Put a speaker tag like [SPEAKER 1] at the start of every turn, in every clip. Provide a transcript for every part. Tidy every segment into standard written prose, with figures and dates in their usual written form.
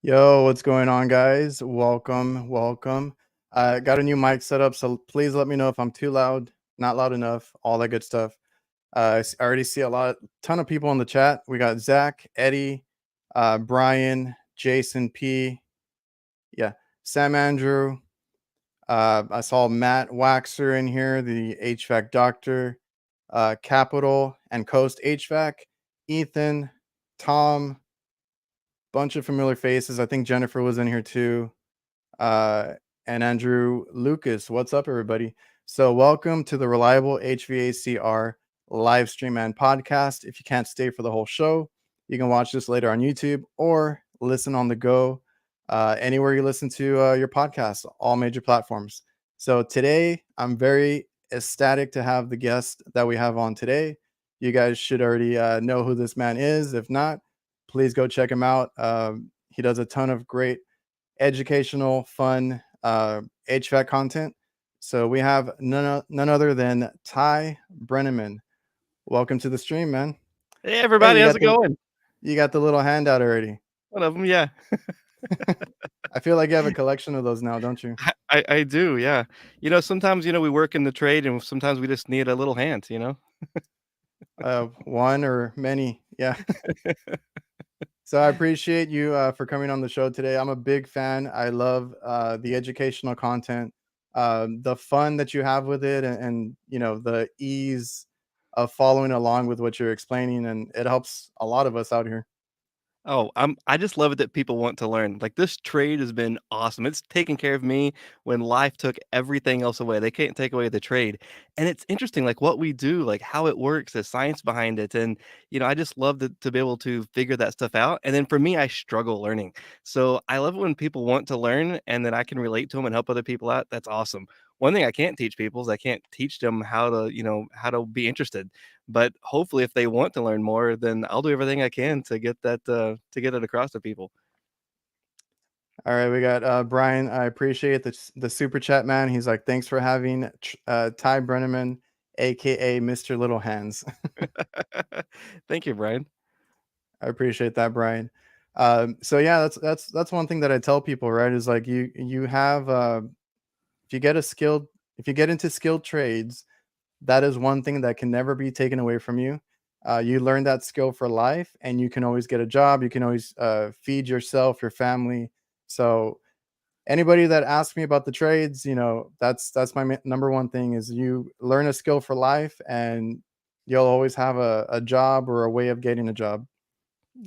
[SPEAKER 1] Yo, what's going on, guys? Welcome. I got a new mic set up, so please let me know if I'm too loud, not loud enough, all that good stuff. I already see ton of people in the chat. We got Zach, Eddie, Brian, Jason P, yeah, Sam Andrew. I saw Matt Waxer in here, the HVAC doctor, Capital and Coast HVAC, Ethan, Tom, bunch of familiar faces. I think Jennifer was in here too. And Andrew Lucas. What's up, everybody? So, welcome to the Reliable HVACR live stream and podcast. If you can't stay for the whole show, you can watch this later on YouTube or listen on the go anywhere you listen to your podcast, all major platforms. So, today I'm very ecstatic to have the guest that we have on today. You guys should already know who this man is. If not, please go check him out. He does a ton of great educational, fun HVAC content. So we have none other than Ty Branaman. Welcome to the stream, man.
[SPEAKER 2] Hey, everybody. How's it going?
[SPEAKER 1] You got the little handout already.
[SPEAKER 2] One of them, yeah.
[SPEAKER 1] I feel like you have a collection of those now, don't you?
[SPEAKER 2] I do, yeah. Sometimes, we work in the trade and sometimes we just need a little hand,
[SPEAKER 1] One or many, yeah. So I appreciate you for coming on the show today. I'm a big fan. I love the educational content, the fun that you have with it, and the ease of following along with what you're explaining, and it helps a lot of us out here.
[SPEAKER 2] Oh, I just love it that people want to learn. Like, this trade has been awesome. It's taken care of me when life took everything else away. They can't take away the trade. And it's interesting, like what we do, like how it works, the science behind it. And, I just love to be able to figure that stuff out. And then for me, I struggle learning. So I love it when people want to learn and then I can relate to them and help other people out. That's awesome. One thing I can't teach people is I can't teach them how to be interested. But hopefully, if they want to learn more, then I'll do everything I can to get that to get it across to people.
[SPEAKER 1] All right, we got Brian. I appreciate the super chat, man. He's like, thanks for having Ty Brenneman, aka Mr. Little Hands.
[SPEAKER 2] Thank you, Brian.
[SPEAKER 1] I appreciate that, Brian. So yeah, that's one thing that I tell people, right? Is like you have if you get a skilled if you get into skilled trades, that is one thing that can never be taken away from you. You learn that skill for life, and you can always get a job. You can always feed yourself, your family. So anybody that asks me about the trades, that's my number one thing is you learn a skill for life, and you'll always have a job or a way of getting a job.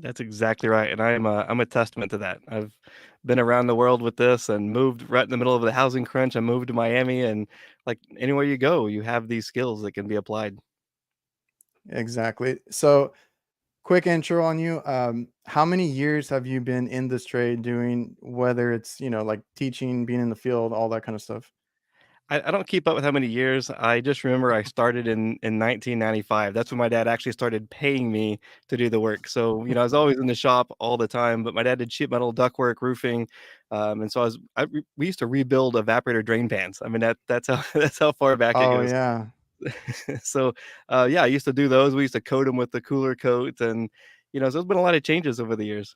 [SPEAKER 2] That's exactly right, and I'm a testament to that. I've been around the world with this and moved right in the middle of the housing crunch. I moved to Miami, and like anywhere you go, you have these skills that can be applied.
[SPEAKER 1] Exactly. So quick intro on you. How many years have you been in this trade doing, whether it's, like teaching, being in the field, all that kind of stuff?
[SPEAKER 2] I don't keep up with how many years. I just remember I started in 1995. That's when my dad actually started paying me to do the work. So, I was always in the shop all the time, but my dad did sheet metal, ductwork, roofing, and so we used to rebuild evaporator drain pans. I mean, that's how that's how far back it
[SPEAKER 1] Oh
[SPEAKER 2] goes.
[SPEAKER 1] yeah.
[SPEAKER 2] So, yeah, I used to do those. We used to coat them with the cooler coat, and so there's been a lot of changes over the years.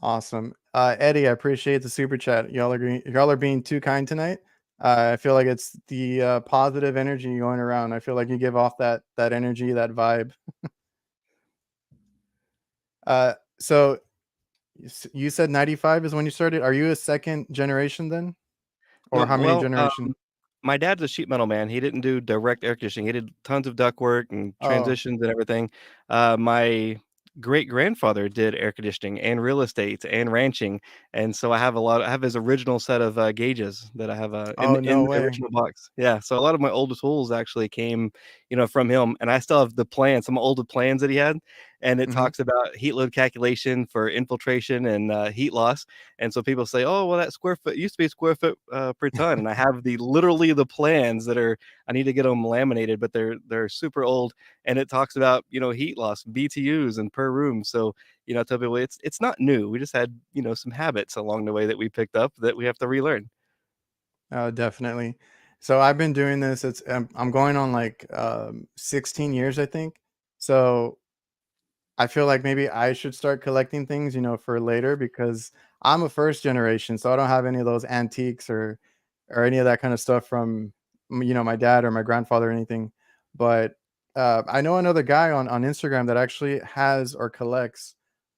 [SPEAKER 1] Awesome. Eddie, I appreciate the super chat. Y'all are being too kind tonight. I feel like it's the positive energy going around. I feel like you give off that energy, that vibe. So you said 95 is when you started. Are you a second generation then? Or
[SPEAKER 2] No,
[SPEAKER 1] how many
[SPEAKER 2] well,
[SPEAKER 1] generation?
[SPEAKER 2] my dad's a sheet metal man. He didn't do direct air conditioning. He did tons of ductwork and
[SPEAKER 1] Oh,
[SPEAKER 2] transitions and everything. My great-grandfather did air conditioning and real estate and ranching, and so I have his original set of, gauges that I have, in
[SPEAKER 1] oh no
[SPEAKER 2] in the
[SPEAKER 1] way.
[SPEAKER 2] original box. Yeah, so a lot of my oldest tools actually came, from him, and I still have the plans, some older plans that he had, and it
[SPEAKER 1] Hmm.
[SPEAKER 2] talks about heat load calculation for infiltration and, heat loss, and so people say, "Oh, well, that square foot used to be a square foot, per ton," and I have literally the plans that are I need to get them laminated, but they're super old, and it talks about, heat loss, BTUs and per room. So, I tell people it's not new. We just had, some habits along the way that we picked up that we have to relearn.
[SPEAKER 1] Definitely. So I've been doing this. I'm going on like 16 years, I think. So I feel like maybe I should start collecting things, for later because I'm a first generation, so I don't have any of those antiques or any of that kind of stuff from my dad or my grandfather or anything. But I know another guy on Instagram that actually has or collects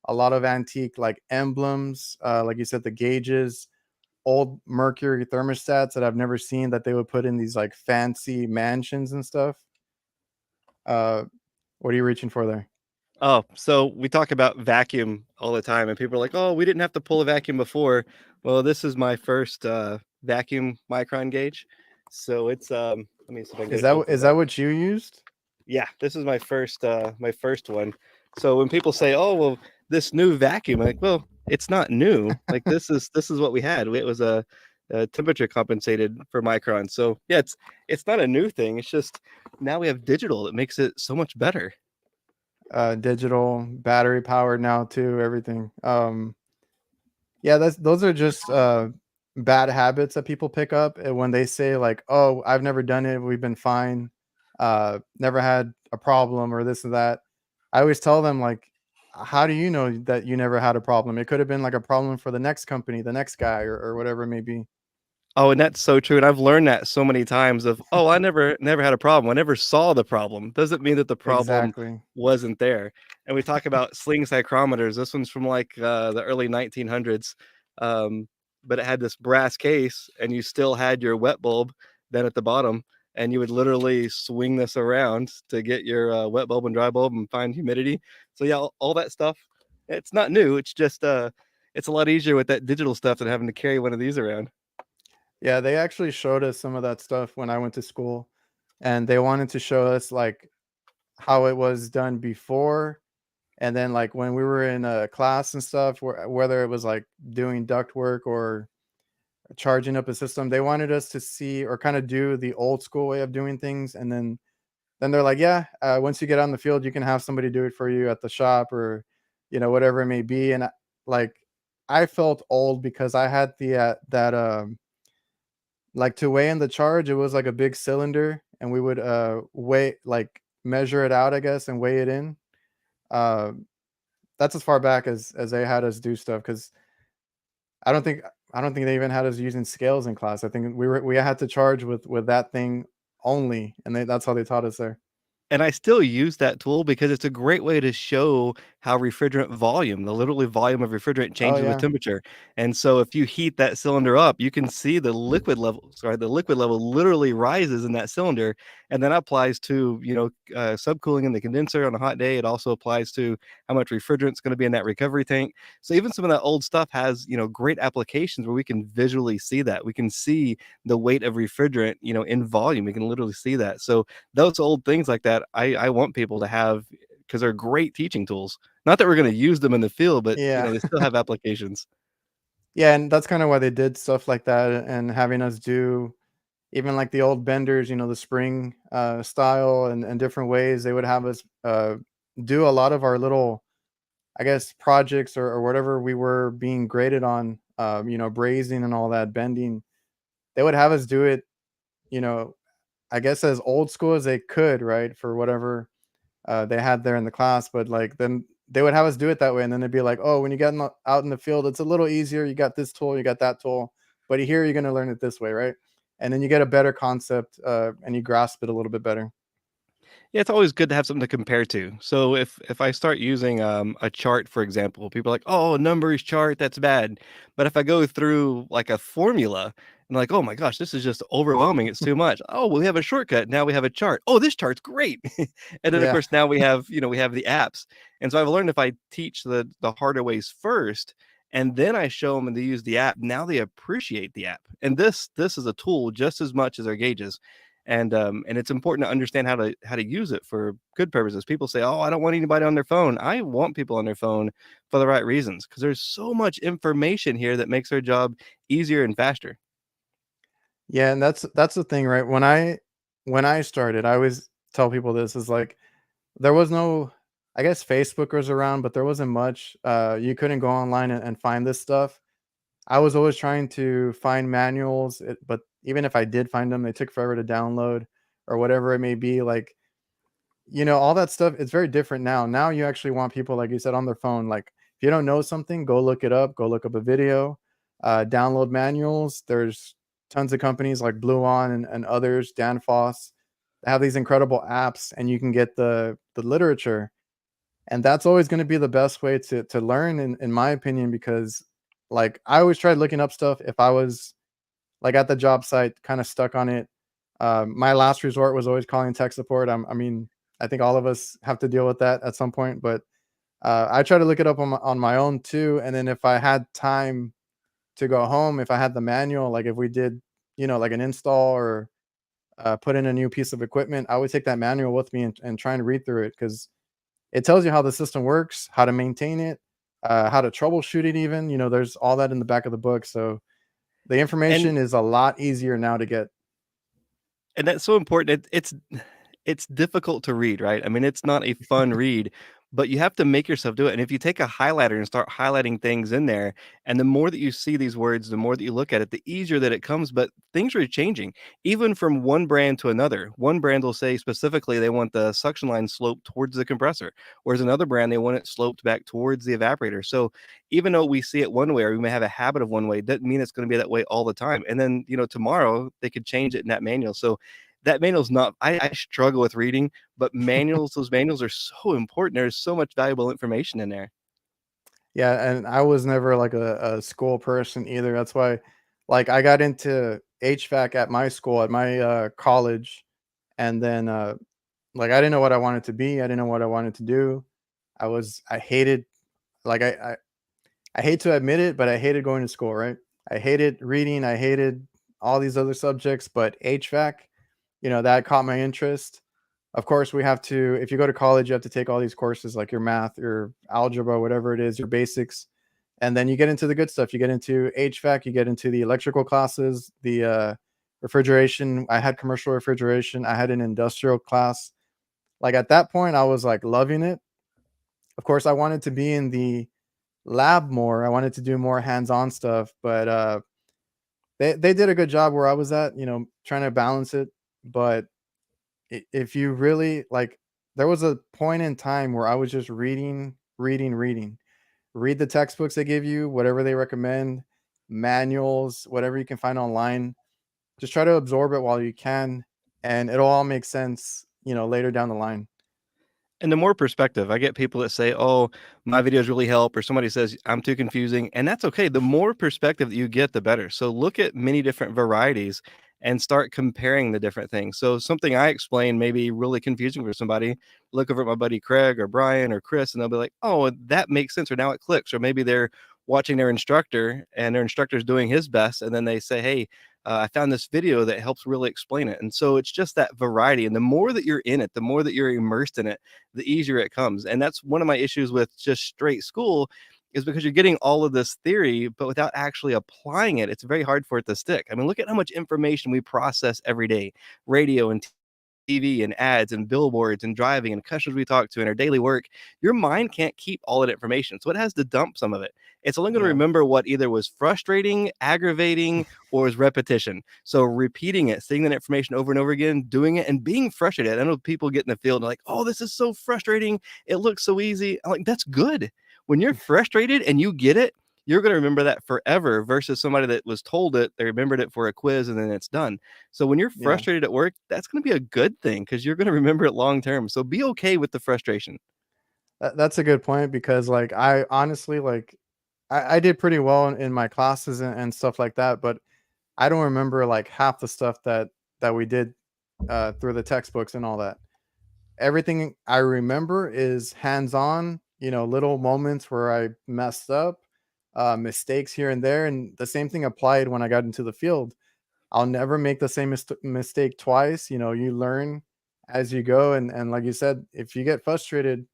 [SPEAKER 1] a lot of antique like emblems, like you said, the gauges, old mercury thermostats that I've never seen that they would put in these like fancy mansions and stuff. Uh, what are you reaching for there?
[SPEAKER 2] Oh, so we talk about vacuum all the time, and people are like, "Oh, we didn't have to pull a vacuum before." Well, this is my first vacuum micron gauge, so it's let me see if I can get
[SPEAKER 1] Is
[SPEAKER 2] it to
[SPEAKER 1] is
[SPEAKER 2] open
[SPEAKER 1] that
[SPEAKER 2] up.
[SPEAKER 1] what you used?
[SPEAKER 2] Yeah, this is my first one. So when people say, "Oh, well, this new vacuum," I'm like, "Well, it's not new. Like this is what we had. It was a temperature compensated for microns. So yeah, it's not a new thing. It's just now we have digital that makes it so much better.
[SPEAKER 1] Digital, battery powered now too, everything. Yeah, those are just bad habits that people pick up when they say like, "Oh, I've never done it. We've been fine. Never had a problem or this or that." I always tell them like, "How do you know that you never had a problem? It could have been like a problem for the next company, the next guy, or whatever it may be."
[SPEAKER 2] Oh, and that's so true, and I've learned that so many times of, "Oh, I never had a problem. I never saw the problem." Doesn't mean that the problem
[SPEAKER 1] Exactly.
[SPEAKER 2] wasn't there. And we talk about sling psychrometers. This one's from, like, the early 1900s, um, but it had this brass case, and you still had your wet bulb then at the bottom, and you would literally swing this around to get your, wet bulb and dry bulb and find humidity. So, yeah, all that stuff, it's not new, it's just, it's a lot easier with that digital stuff than having to carry one of these around.
[SPEAKER 1] Yeah, they actually showed us some of that stuff when I went to school, and they wanted to show us like how it was done before. And then, like, when we were in a class and stuff, whether it was like doing duct work or charging up a system, they wanted us to see or kind of do the old school way of doing things. And then they're like, yeah, once you get on the field, you can have somebody do it for you at the shop or, whatever it may be. And like, I felt old because I had that like to weigh in the charge. It was like a big cylinder, and we would weigh like measure it out, I guess, and weigh it in. Uh, that's as far back as they had us do stuff. Because I don't think I don't think they even had us using scales in class. I think we had to charge with that thing only, and that's how they taught us there.
[SPEAKER 2] And I still use that tool because it's a great way to show how refrigerant volume, the literally volume of refrigerant
[SPEAKER 1] Oh,
[SPEAKER 2] changes with
[SPEAKER 1] yeah.
[SPEAKER 2] temperature. And so if you heat that cylinder up, you can see the liquid level literally rises in that cylinder. And that applies to, subcooling in the condenser on a hot day. It also applies to how much refrigerant is going to be in that recovery tank. So even some of that old stuff has, great applications where we can visually see that. We can see the weight of refrigerant, in volume. We can literally see that. So those old things like that, I want people to have because they're great teaching tools. Not that we're gonna use them in the field, but,
[SPEAKER 1] Yeah.
[SPEAKER 2] they still have applications.
[SPEAKER 1] Yeah, and that's kinda why they did stuff like that and having us do even, like, the old benders, the spring, style and different ways. They would have us, do a lot of our little, I guess, projects or whatever we were being graded on, brazing and all that, bending. They would have us do it, you know, I guess as old school as they could, right, for whatever, they had there in the class, but, like, then they would have us do it that way, and then they'd be like, "Oh, when you get out in the field, it's a little easier. You got this tool, you got that tool, but here you're gonna learn it this way," right? And then you get a better concept, and you grasp it a little bit better.
[SPEAKER 2] Yeah, it's always good to have something to compare to. So if I start using a chart, for example, people are like, "Oh, numbers chart, that's bad." But if I go through like a formula and like, "Oh my gosh, this is just overwhelming. It's too much." Oh, well, we have a shortcut. Now we have a chart. Oh, this chart's great. And then of
[SPEAKER 1] Yeah.
[SPEAKER 2] course now we have the apps. And so I've learned if I teach the harder ways first and then I show them and they use the app, now they appreciate the app. And this is a tool just as much as their gauges and it's important to understand how to use it for good purposes. People say, "Oh, I don't want anybody on their phone." I want people on their phone for the right reasons because there's so much information here that makes their job easier and faster.
[SPEAKER 1] Yeah, and that's the thing, right? When I started, I always tell people this is like there was no, I guess Facebook was around, but there wasn't much. You couldn't go online and find this stuff. I was always trying to find manuals, but even if I did find them, they took forever to download or whatever it may be. Like, all that stuff, it's very different now. Now you actually want people, like you said, on their phone. Like, if you don't know something, go look it up, go look up a video, download manuals. There's tons of companies like Blue On and others, Danfoss, that have these incredible apps, and you can get the literature. And that's always going to be the best way to learn, in my opinion, because like I always tried looking up stuff if I was like at the job site, kind of stuck on it. My last resort was always calling tech support. I mean, I think all of us have to deal with that at some point, but I try to look it up on my own too. And then if I had time to go home, if I had the manual, like if we did, like an install or put in a new piece of equipment, I would take that manual with me and try and read through it because it tells you how the system works, how to maintain it, how to troubleshoot it. Even there's all that in the back of the book, so the
[SPEAKER 2] And
[SPEAKER 1] information is a lot easier now to get.
[SPEAKER 2] and that's so important. It's difficult to read, right? I mean, it's not a fun read, but you have to make yourself do it. And if you take a highlighter and start highlighting things in there, and the more that you see these words, the more that you look at it, the easier that it comes. But things are changing, even from one brand to another. One brand will say specifically they want the suction line sloped towards the compressor, whereas another brand they want it sloped back towards the evaporator. So even though we see it one way or we may have a habit of one way, doesn't mean it's going to be that way all the time. And then tomorrow they could change it in that manual. So that manual's not I struggle with reading, but those manuals are so important. There's so much valuable information in there.
[SPEAKER 1] Yeah, and I was never like a school person either. That's why, like, I got into HVAC at my school, at my college, and then like I didn't know what I wanted to be. I didn't know what I wanted to do. I hated, like I hate to admit it, but I hated going to school, right? I hated reading, I hated all these other subjects, but HVAC, that caught my interest. Of course, we have to, if you go to college, you have to take all these courses like your math, your algebra, whatever it is, your basics. And then you get into the good stuff. You get into HVAC, you get into the electrical classes, the refrigeration. I had commercial refrigeration, I had an industrial class. Like at that point, I was like loving it. Of course, I wanted to be in the lab more. I wanted to do more hands-on stuff, but they did a good job where I was at, trying to balance it. But if you really like, there was a point in time where I was just reading reading. Read the textbooks they give you, whatever they recommend, manuals, whatever you can find online. Just try to absorb it while you can, and it'll all make sense, later down the line.
[SPEAKER 2] And the more perspective, I get people that say, "Oh, my videos really help," or somebody says, "I'm too confusing," and that's okay. The more perspective that you get, the better. So look at many different varieties and start comparing the different things. So something I explain may be really confusing for somebody. Look over at my buddy Craig or Brian or Chris, and they'll be like, "Oh, that makes sense," or now it clicks. Or maybe they're watching their instructor and their instructor's doing his best, and then they say, "Hey, I found this video that helps really explain it." And so it's just that variety. And the more that you're in it, the more that you're immersed in it, the easier it comes. And that's one of my issues with just straight school is because you're getting all of this theory, but without actually applying it, it's very hard for it to stick. I mean, look at how much information we process every day, radio and TV and ads and billboards and driving and customers we talk to in our daily work. Your mind can't keep all that information. So it has to dump some of it. It's only going to
[SPEAKER 1] Yeah.
[SPEAKER 2] remember what either was frustrating, aggravating, or was repetition. So repeating it, seeing that information over and over again, doing it and being frustrated. I know people get in the field and like, "Oh, this is so frustrating. It looks so easy." I'm like, that's good. When you're frustrated and you get it, you're going to remember that forever versus somebody that was told it, they remembered it for a quiz and then it's done. So when you're
[SPEAKER 1] Yeah.
[SPEAKER 2] frustrated at work, that's going to be a good thing because you're going to remember it long term. So be okay with the frustration.
[SPEAKER 1] That's a good point because, like, I honestly, like, I did pretty well in my classes and stuff like that, but I don't remember like half the stuff that we did through the textbooks and all that. Everything I remember is hands-on, little moments where I messed up, mistakes here and there, and the same thing applied when I got into the field. I'll never make the same mistake twice. You learn as you go, and like you said, if you get frustrated,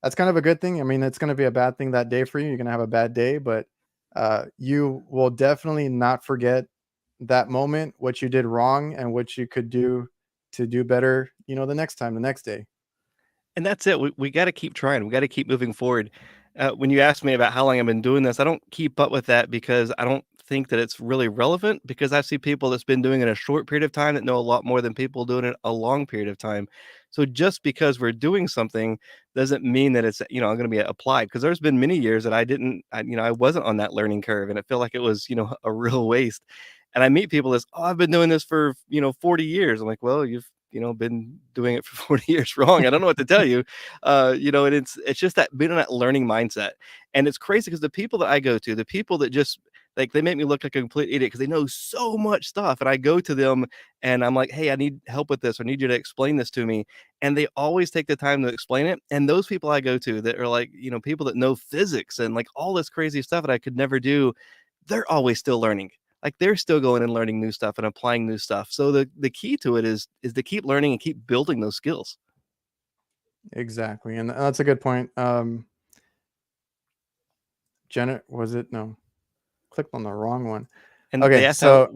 [SPEAKER 1] that's kind of a good thing. I mean, it's going to be a bad thing that day for you. You're going to have a bad day, but you will definitely not forget that moment, what you did wrong, and what you could do to do better. The next time, the next day.
[SPEAKER 2] And that's it. We got to keep trying. We got to keep moving forward. When you ask me about how long I've been doing this, I don't keep up with that because I don't think that it's really relevant because I see people that's been doing it a short period of time that know a lot more than people doing it a long period of time. So just because we're doing something doesn't mean that it's, going to be applied because there's been many years that I wasn't on that learning curve and it felt like it was, a real waste. And I meet people that's, "Oh, I've been doing this for, 40 years." I'm like, "Well, you've been doing it for 40 years wrong. I don't know what to tell you." And it's just that being in that learning mindset. And it's crazy because the people that I go to, the people that just like they make me look like a complete idiot because they know so much stuff. And I go to them and I'm like, "Hey, I need help with this, or I need you to explain this to me." And they always take the time to explain it. And those people I go to that are like, people that know physics and like all this crazy stuff that I could never do, they're always still learning. Like they're still going and learning new stuff and applying new stuff. So the key to it is to keep learning and keep building those skills.
[SPEAKER 1] Exactly, and that's a good point. Janet, was it? No, clicked on the wrong one.
[SPEAKER 2] And
[SPEAKER 1] Okay, so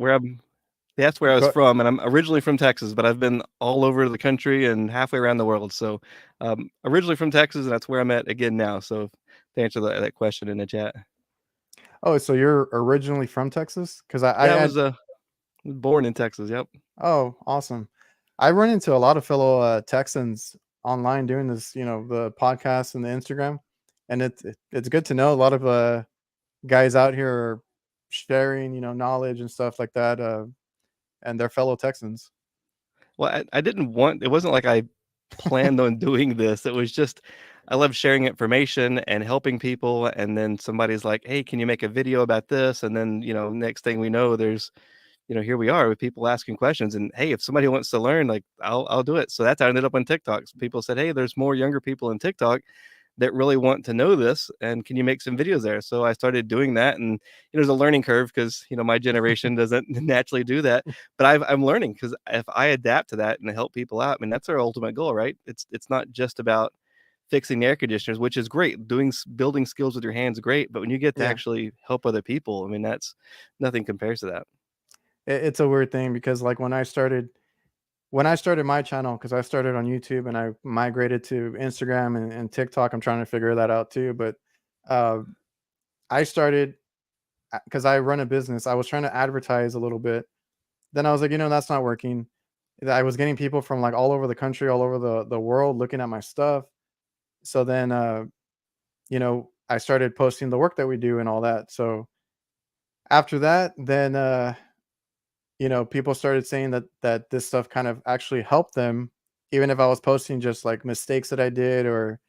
[SPEAKER 2] they asked where I was
[SPEAKER 1] go.
[SPEAKER 2] from, and I'm originally from Texas, but I've been all over the country and halfway around the world. So originally from Texas, and that's where I'm at again now. So to answer that question in the chat.
[SPEAKER 1] Oh, so you're originally from Texas? Because I
[SPEAKER 2] Yeah, I
[SPEAKER 1] had.
[SPEAKER 2] was born in Texas. Yep.
[SPEAKER 1] Oh, awesome. I run into a lot of fellow Texans online doing this, the podcast and the Instagram, and it's good to know a lot of guys out here are sharing, knowledge and stuff like that, and their fellow Texans.
[SPEAKER 2] Well, I didn't want. It wasn't like I planned on doing this. It was just I love sharing information and helping people. And then somebody's like, "Hey, can you make a video about this?" And then next thing we know, there's here we are with people asking questions. And hey, if somebody wants to learn, like I'll do it. So that's how I ended up on TikTok. So people said, "Hey, there's more younger people in TikTok that really want to know this, and can you make some videos there?" So I started doing that, and there's a learning curve because my generation doesn't naturally do that, but I'm learning because if I adapt to that and help people out, I mean that's our ultimate goal, right? It's not just about fixing the air conditioners, which is great. Building skills with your hands, great, but when you get to
[SPEAKER 1] Yeah,
[SPEAKER 2] actually help other people, I mean that's nothing compares to that.
[SPEAKER 1] it's a weird thing because like when I started my channel, because I started on YouTube and I migrated to Instagram and TikTok. I'm trying to figure that out too, but uh, I started because I run a business. I was trying to advertise a little bit. Then I was like, that's not working. I was getting people from like all over the country, all over the world looking at my stuff. So then I started posting the work that we do and all that. So after that, then people started saying that this stuff kind of actually helped them, even if I was posting just like mistakes that I did or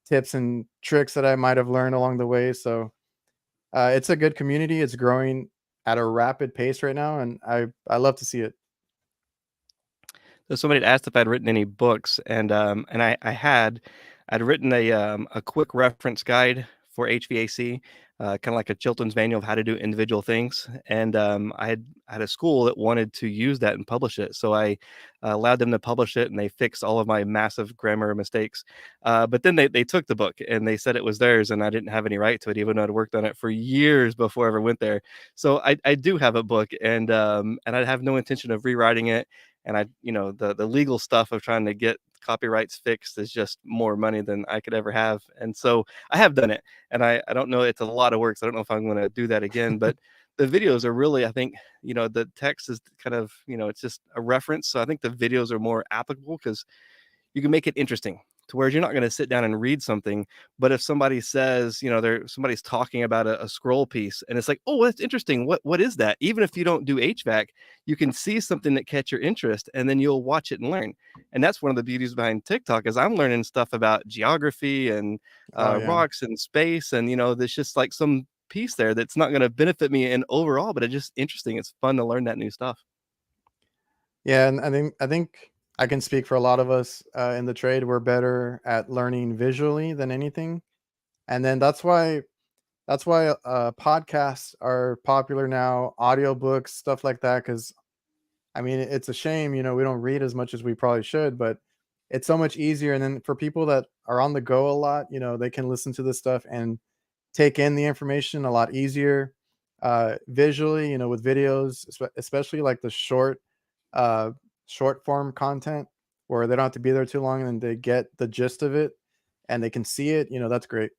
[SPEAKER 1] tips and tricks that I might have learned along the way. So it's a good community. It's growing at a rapid pace right now, and I love to see it.
[SPEAKER 2] So somebody had asked if I'd written any books, and I had. I'd written a quick reference guide for HVAC, kind of like a Chilton's manual of how to do individual things. And I had a school that wanted to use that and publish it, so I allowed them to publish it, and they fixed all of my massive grammar mistakes. But then they took the book and they said it was theirs, and I didn't have any right to it, even though I'd worked on it for years before I ever went there. So I do have a book, and I have no intention of rewriting it. And the legal stuff of trying to get copyrights fixed is just more money than I could ever have. And so I have done it, and I don't know, it's a lot of work, so I don't know if I'm going to do that again. But the videos are really, I think, the text is kind of, it's just a reference. So I think the videos are more applicable because you can make it interesting to where you're not going to sit down and read something. But if somebody says, somebody's talking about a scroll piece, and it's like, oh, that's interesting, what is that? Even if you don't do HVAC, you can see something that catch your interest, and then you'll watch it and learn. And that's one of the beauties behind TikTok, is I'm learning stuff about geography and
[SPEAKER 1] Oh yeah.
[SPEAKER 2] rocks and space, and there's just like some piece there that's not going to benefit me in overall, but it's just interesting. It's fun to learn that new stuff.
[SPEAKER 1] Yeah, and I think I can speak for a lot of us in the trade. We're better at learning visually than anything, and then that's why podcasts are popular now, audiobooks, stuff like that. Because I mean, it's a shame, we don't read as much as we probably should, but it's so much easier. And then for people that are on the go a lot, they can listen to this stuff and take in the information a lot easier visually, with videos, especially like the uh, short form content where they don't have to be there too long and they get the gist of it and they can see it. That's great.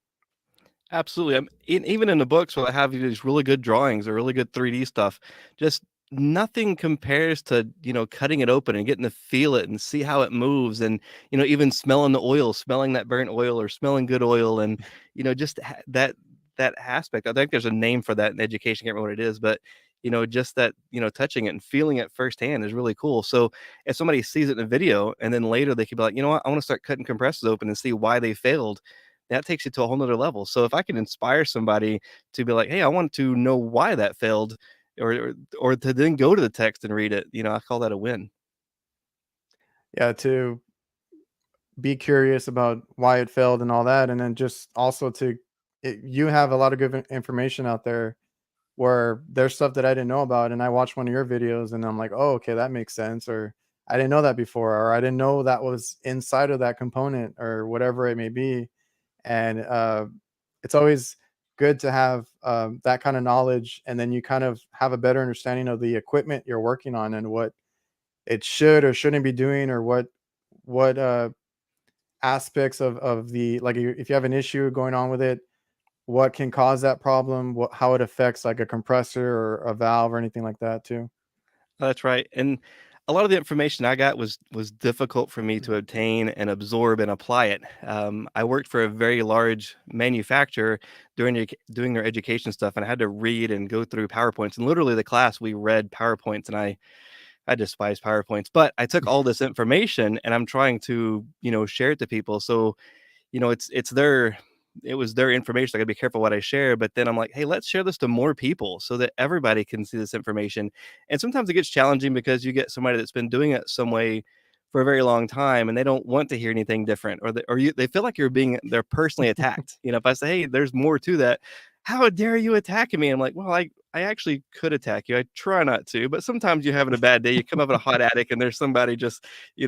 [SPEAKER 2] Absolutely. Even in the books where I have these really good drawings or really good 3D stuff, just nothing compares to, cutting it open and getting to feel it and see how it moves, and, even smelling the oil, smelling that burnt oil or smelling good oil, and, just that aspect. I think there's a name for that in education. I can't remember what it is, but just that, touching it and feeling it firsthand is really cool. So if somebody sees it in a video and then later they could be like, you know what, I want to start cutting compressors open and see why they failed, that takes you to a whole nother level. So if I can inspire somebody to be like, hey, I want to know why that failed, or to then go to the text and read it, I call that a win.
[SPEAKER 1] Yeah, to be curious about why it failed and all that, and then just also you have a lot of good information out there where there's stuff that I didn't know about, and I watched one of your videos, and I'm like, oh, okay, that makes sense, or I didn't know that before, or I didn't know that was inside of that component, or whatever it may be. And it's always good to have that kind of knowledge, and then you kind of have a better understanding of the equipment you're working on and what it should or shouldn't be doing, or what aspects of the, like, if you have an issue going on with it, what can cause that problem, how it affects like a compressor or a valve or anything like that too.
[SPEAKER 2] That's right. And a lot of the information I got was difficult for me to obtain and absorb and apply it. I worked for a very large manufacturer doing their education stuff, and I had to read and go through PowerPoints. And literally, the class we read PowerPoints, and I despise PowerPoints. But I took all this information and I'm trying to share it to people. So it was their information. I gotta be careful what I share, but then I'm like, hey, let's share this to more people so that everybody can see this information. And sometimes it gets challenging because you get somebody that's been doing it some way for a very long time, and they don't want to hear anything different, they feel like they're personally attacked. If I say, hey, there's more to that, how dare you attack me? I'm like, well, I actually could attack you. I try not to, but sometimes you're having a bad day. You come up in a hot attic and there's somebody just,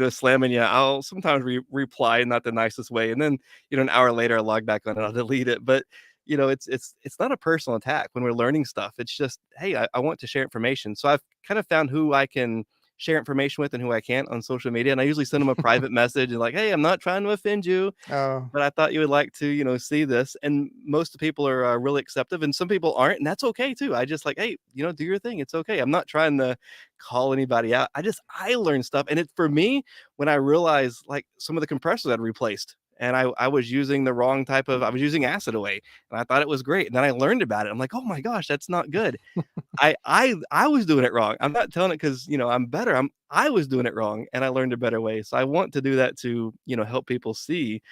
[SPEAKER 2] slamming you. I'll sometimes reply in not the nicest way. And then, an hour later, I log back on and I'll delete it. But, it's not a personal attack when we're learning stuff. It's just, hey, I want to share information. So I've kind of found who I can share information with and who I can't on social media. And I usually send them a private message and like, hey, I'm not trying to offend you,
[SPEAKER 1] Oh,
[SPEAKER 2] but I thought you would like to, see this. And most people are really acceptive, and some people aren't, and that's okay too. I just like, hey, do your thing. It's okay. I'm not trying to call anybody out. I learn stuff, and it's for me when I realize like some of the compressors I'd replaced, and I was using the wrong type of I was using acid away, and I thought it was great, and then I learned about it. I'm like, "Oh my gosh, that's not good." I was doing it wrong. I'm not telling it because I'm better. I was doing it wrong, and I learned a better way. So I want to do that to, help people see,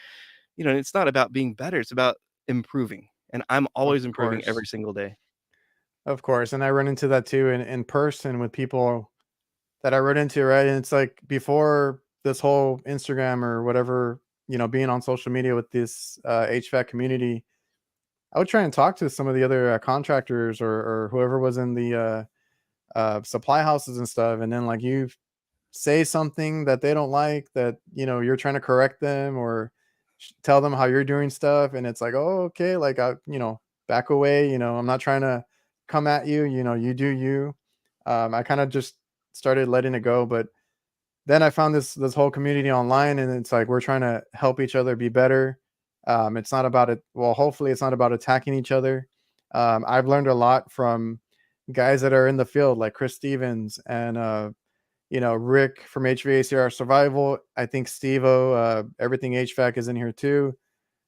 [SPEAKER 2] it's not about being better, it's about improving, and I'm
[SPEAKER 1] Of
[SPEAKER 2] always improving
[SPEAKER 1] course.
[SPEAKER 2] every single day.
[SPEAKER 1] Of course. And I run into that too in person with people that I run into, right? And it's like before this whole Instagram or whatever, being on social media with this HVAC community, I would try and talk to some of the other contractors or whoever was in the supply houses and stuff. And then like you say something that they don't like that, you're trying to correct them or tell them how you're doing stuff. And it's like, oh, okay. Like, back away, I'm not trying to come at you, you do you. I kind of just started letting it go. But then I found this whole community online, and it's like we're trying to help each other be better. It's not about it. Well, hopefully, it's not about attacking each other. I've learned a lot from guys that are in the field, like Chris Stevens and Rick from HVACR Survival. I think Steve-O, everything HVAC is in here too.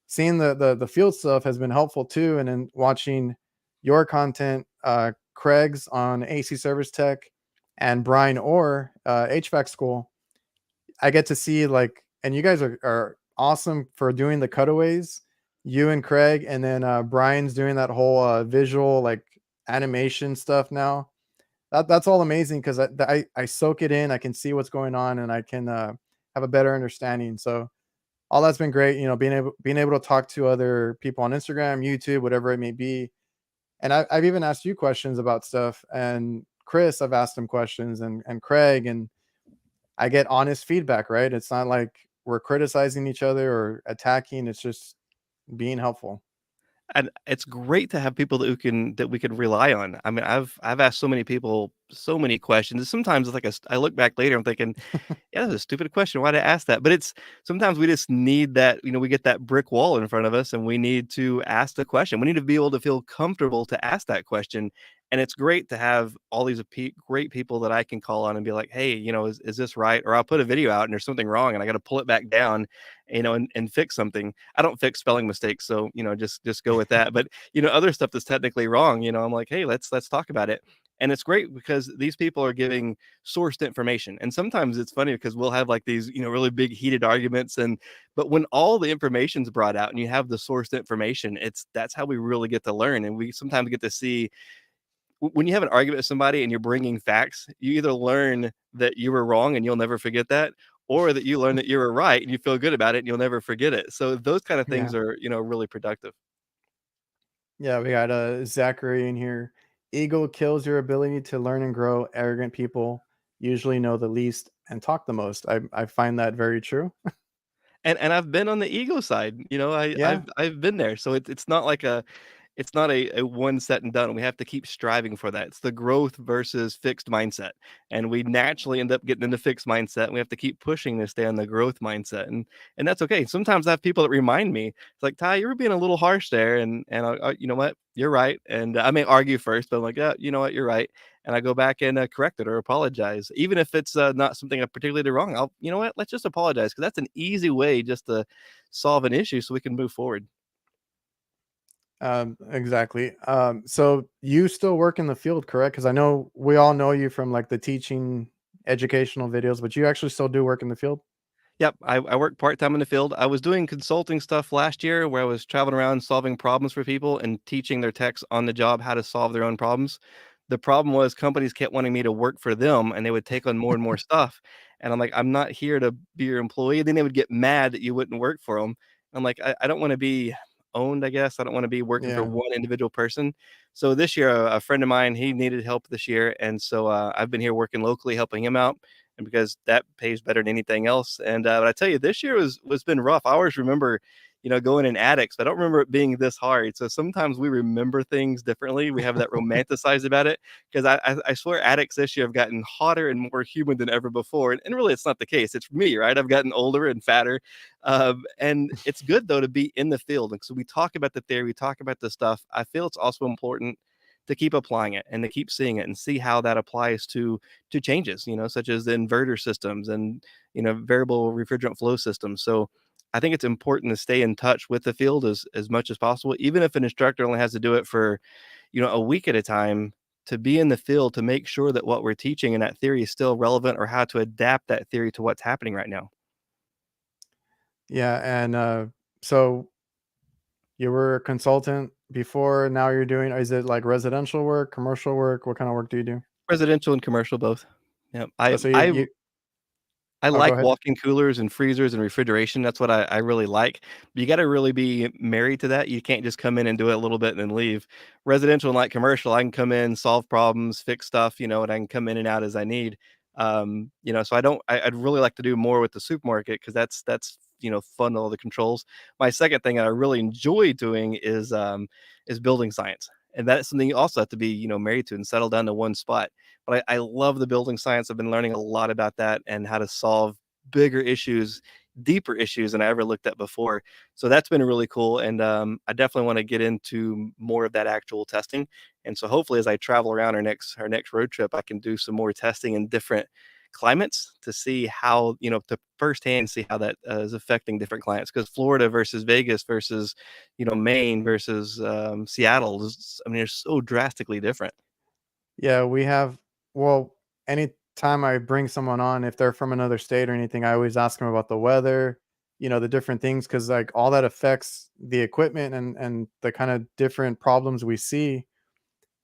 [SPEAKER 1] Seeing the field stuff has been helpful too, and then watching your content, Craig's on AC Service Tech, and Brian Orr, HVAC School. I get to see like, and you guys are awesome for doing the cutaways. You and Craig, and then Brian's doing that whole visual like animation stuff now. That's all amazing because I soak it in. I can see what's going on, and I can have a better understanding. So all that's been great. Being able to talk to other people on Instagram, YouTube, whatever it may be. And I've even asked you questions about stuff, and Chris, I've asked him questions, and Craig, and I get honest feedback, right? It's not like we're criticizing each other or attacking. It's just being helpful.
[SPEAKER 2] And it's great to have people that we can rely on. I mean, I've asked so many people so many questions. Sometimes it's like I look back later, I'm thinking, yeah, that's a stupid question. Why'd I ask that? But it's sometimes we just need that, we get that brick wall in front of us and we need to ask the question. We need to be able to feel comfortable to ask that question. And it's great to have all these great people that I can call on and be like, hey, is this right? Or I'll put a video out and there's something wrong and I got to pull it back down, and fix something. I don't fix spelling mistakes. So, just go with that. But, other stuff that's technically wrong, I'm like, hey, let's talk about it. And it's great because these people are giving sourced information. And sometimes it's funny because we'll have like these, really big heated arguments. But when all the information's brought out and you have the sourced information, that's how we really get to learn. And we sometimes get to see when you have an argument with somebody and you're bringing facts, you either learn that you were wrong and you'll never forget that, or that you learn that you were right and you feel good about it and you'll never forget it. So those kind of
[SPEAKER 1] Yeah.
[SPEAKER 2] things are, really productive.
[SPEAKER 1] Yeah, we got Zachary in here. Ego kills your ability to learn and grow. Arrogant people usually know the least and talk the most. I find that very true.
[SPEAKER 2] And I've been on the ego side,
[SPEAKER 1] Yeah,
[SPEAKER 2] I've been there. So it's not like it's not a one set and done. We have to keep striving for that. It's the growth versus fixed mindset. And we naturally end up getting into fixed mindset. And we have to keep pushing to stay on the growth mindset. And that's okay. Sometimes I have people that remind me, it's like, Ty, you were being a little harsh there. And you know what? You're right. And I may argue first, but I'm like, yeah, you know what? You're right. And I go back and correct it or apologize. Even if it's not something I particularly did wrong, you know what? Let's just apologize because that's an easy way just to solve an issue so we can move forward.
[SPEAKER 1] exactly. So you still work in the field, correct? Because I know we all know you from like the teaching educational videos, but you actually still do work in the field.
[SPEAKER 2] Yep, I work part time in the field. I was doing consulting stuff last year where I was traveling around solving problems for people and teaching their techs on the job how to solve their own problems. The problem was companies kept wanting me to work for them and they would take on more and more stuff. And I'm like, I'm not here to be your employee. Then they would get mad that you wouldn't work for them. I'm like, I don't want to be owned, I guess. I don't want to be working for
[SPEAKER 1] Yeah.
[SPEAKER 2] one individual person. So this year, a friend of mine, he needed help this year. And so I've been here working locally, helping him out and because that pays better than anything else. And but I tell you, this year was been rough. I always remember, going in attics, but I don't remember it being this hard. So sometimes we remember things differently. We have that romanticized about it because I swear attics this year have gotten hotter and more humid than ever before. And really, it's not the case. It's me, right? I've gotten older and fatter, and it's good though to be in the field. And so we talk about the theory, we talk about the stuff. I feel it's also important to keep applying it and to keep seeing it and see how that applies to changes, such as the inverter systems and variable refrigerant flow systems. So I think it's important to stay in touch with the field as much as possible, even if an instructor only has to do it for, a week at a time, to be in the field to make sure that what we're teaching and that theory is still relevant, or how to adapt that theory to what's happening right now.
[SPEAKER 1] Yeah, and so you were a consultant before. Now you're doing. Is it like residential work, commercial work? What kind of work do you do?
[SPEAKER 2] Residential and commercial both. Yeah,
[SPEAKER 1] Oh, so you
[SPEAKER 2] I
[SPEAKER 1] oh, go
[SPEAKER 2] like
[SPEAKER 1] ahead.
[SPEAKER 2] walk-in coolers and freezers and refrigeration. That's what I really like. But you gotta really be married to that. You can't just come in and do it a little bit and then leave. Residential and like commercial, I can come in, solve problems, fix stuff, and I can come in and out as I need. So I'd really like to do more with the supermarket, because that's fun, all the controls. My second thing I really enjoy doing is building science. And that's something you also have to be, married to and settle down to one spot. But I love the building science. I've been learning a lot about that and how to solve bigger issues, deeper issues than I ever looked at before. So that's been really cool. And I definitely want to get into more of that actual testing. And so hopefully, as I travel around our next road trip, I can do some more testing in different climates to see how, to firsthand see how that is affecting different clients. Because Florida versus Vegas versus, Maine versus Seattle is, I mean, they're so drastically different.
[SPEAKER 1] Yeah, we have. Well, anytime I bring someone on, if they're from another state or anything, I always ask them about the weather, the different things, because like all that affects the equipment and the kind of different problems we see.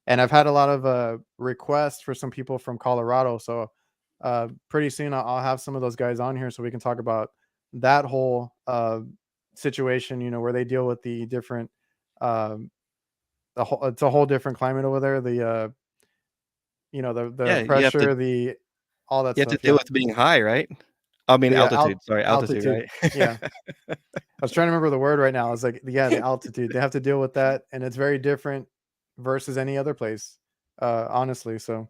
[SPEAKER 1] And I've had a lot of requests for some people from Colorado, so pretty soon I'll have some of those guys on here so we can talk about that whole situation. Where they deal with the different, um, the whole. It's a whole different climate over there. The
[SPEAKER 2] Yeah, you have to
[SPEAKER 1] pressure, the all that
[SPEAKER 2] you have to
[SPEAKER 1] stuff,
[SPEAKER 2] deal
[SPEAKER 1] yeah.
[SPEAKER 2] with being high, right? I mean
[SPEAKER 1] The,
[SPEAKER 2] altitude, sorry, altitude,
[SPEAKER 1] altitude,
[SPEAKER 2] right?
[SPEAKER 1] yeah. I was trying to remember the word right now. I was like, yeah, the altitude. They have to deal with that, and it's very different versus any other place, honestly. So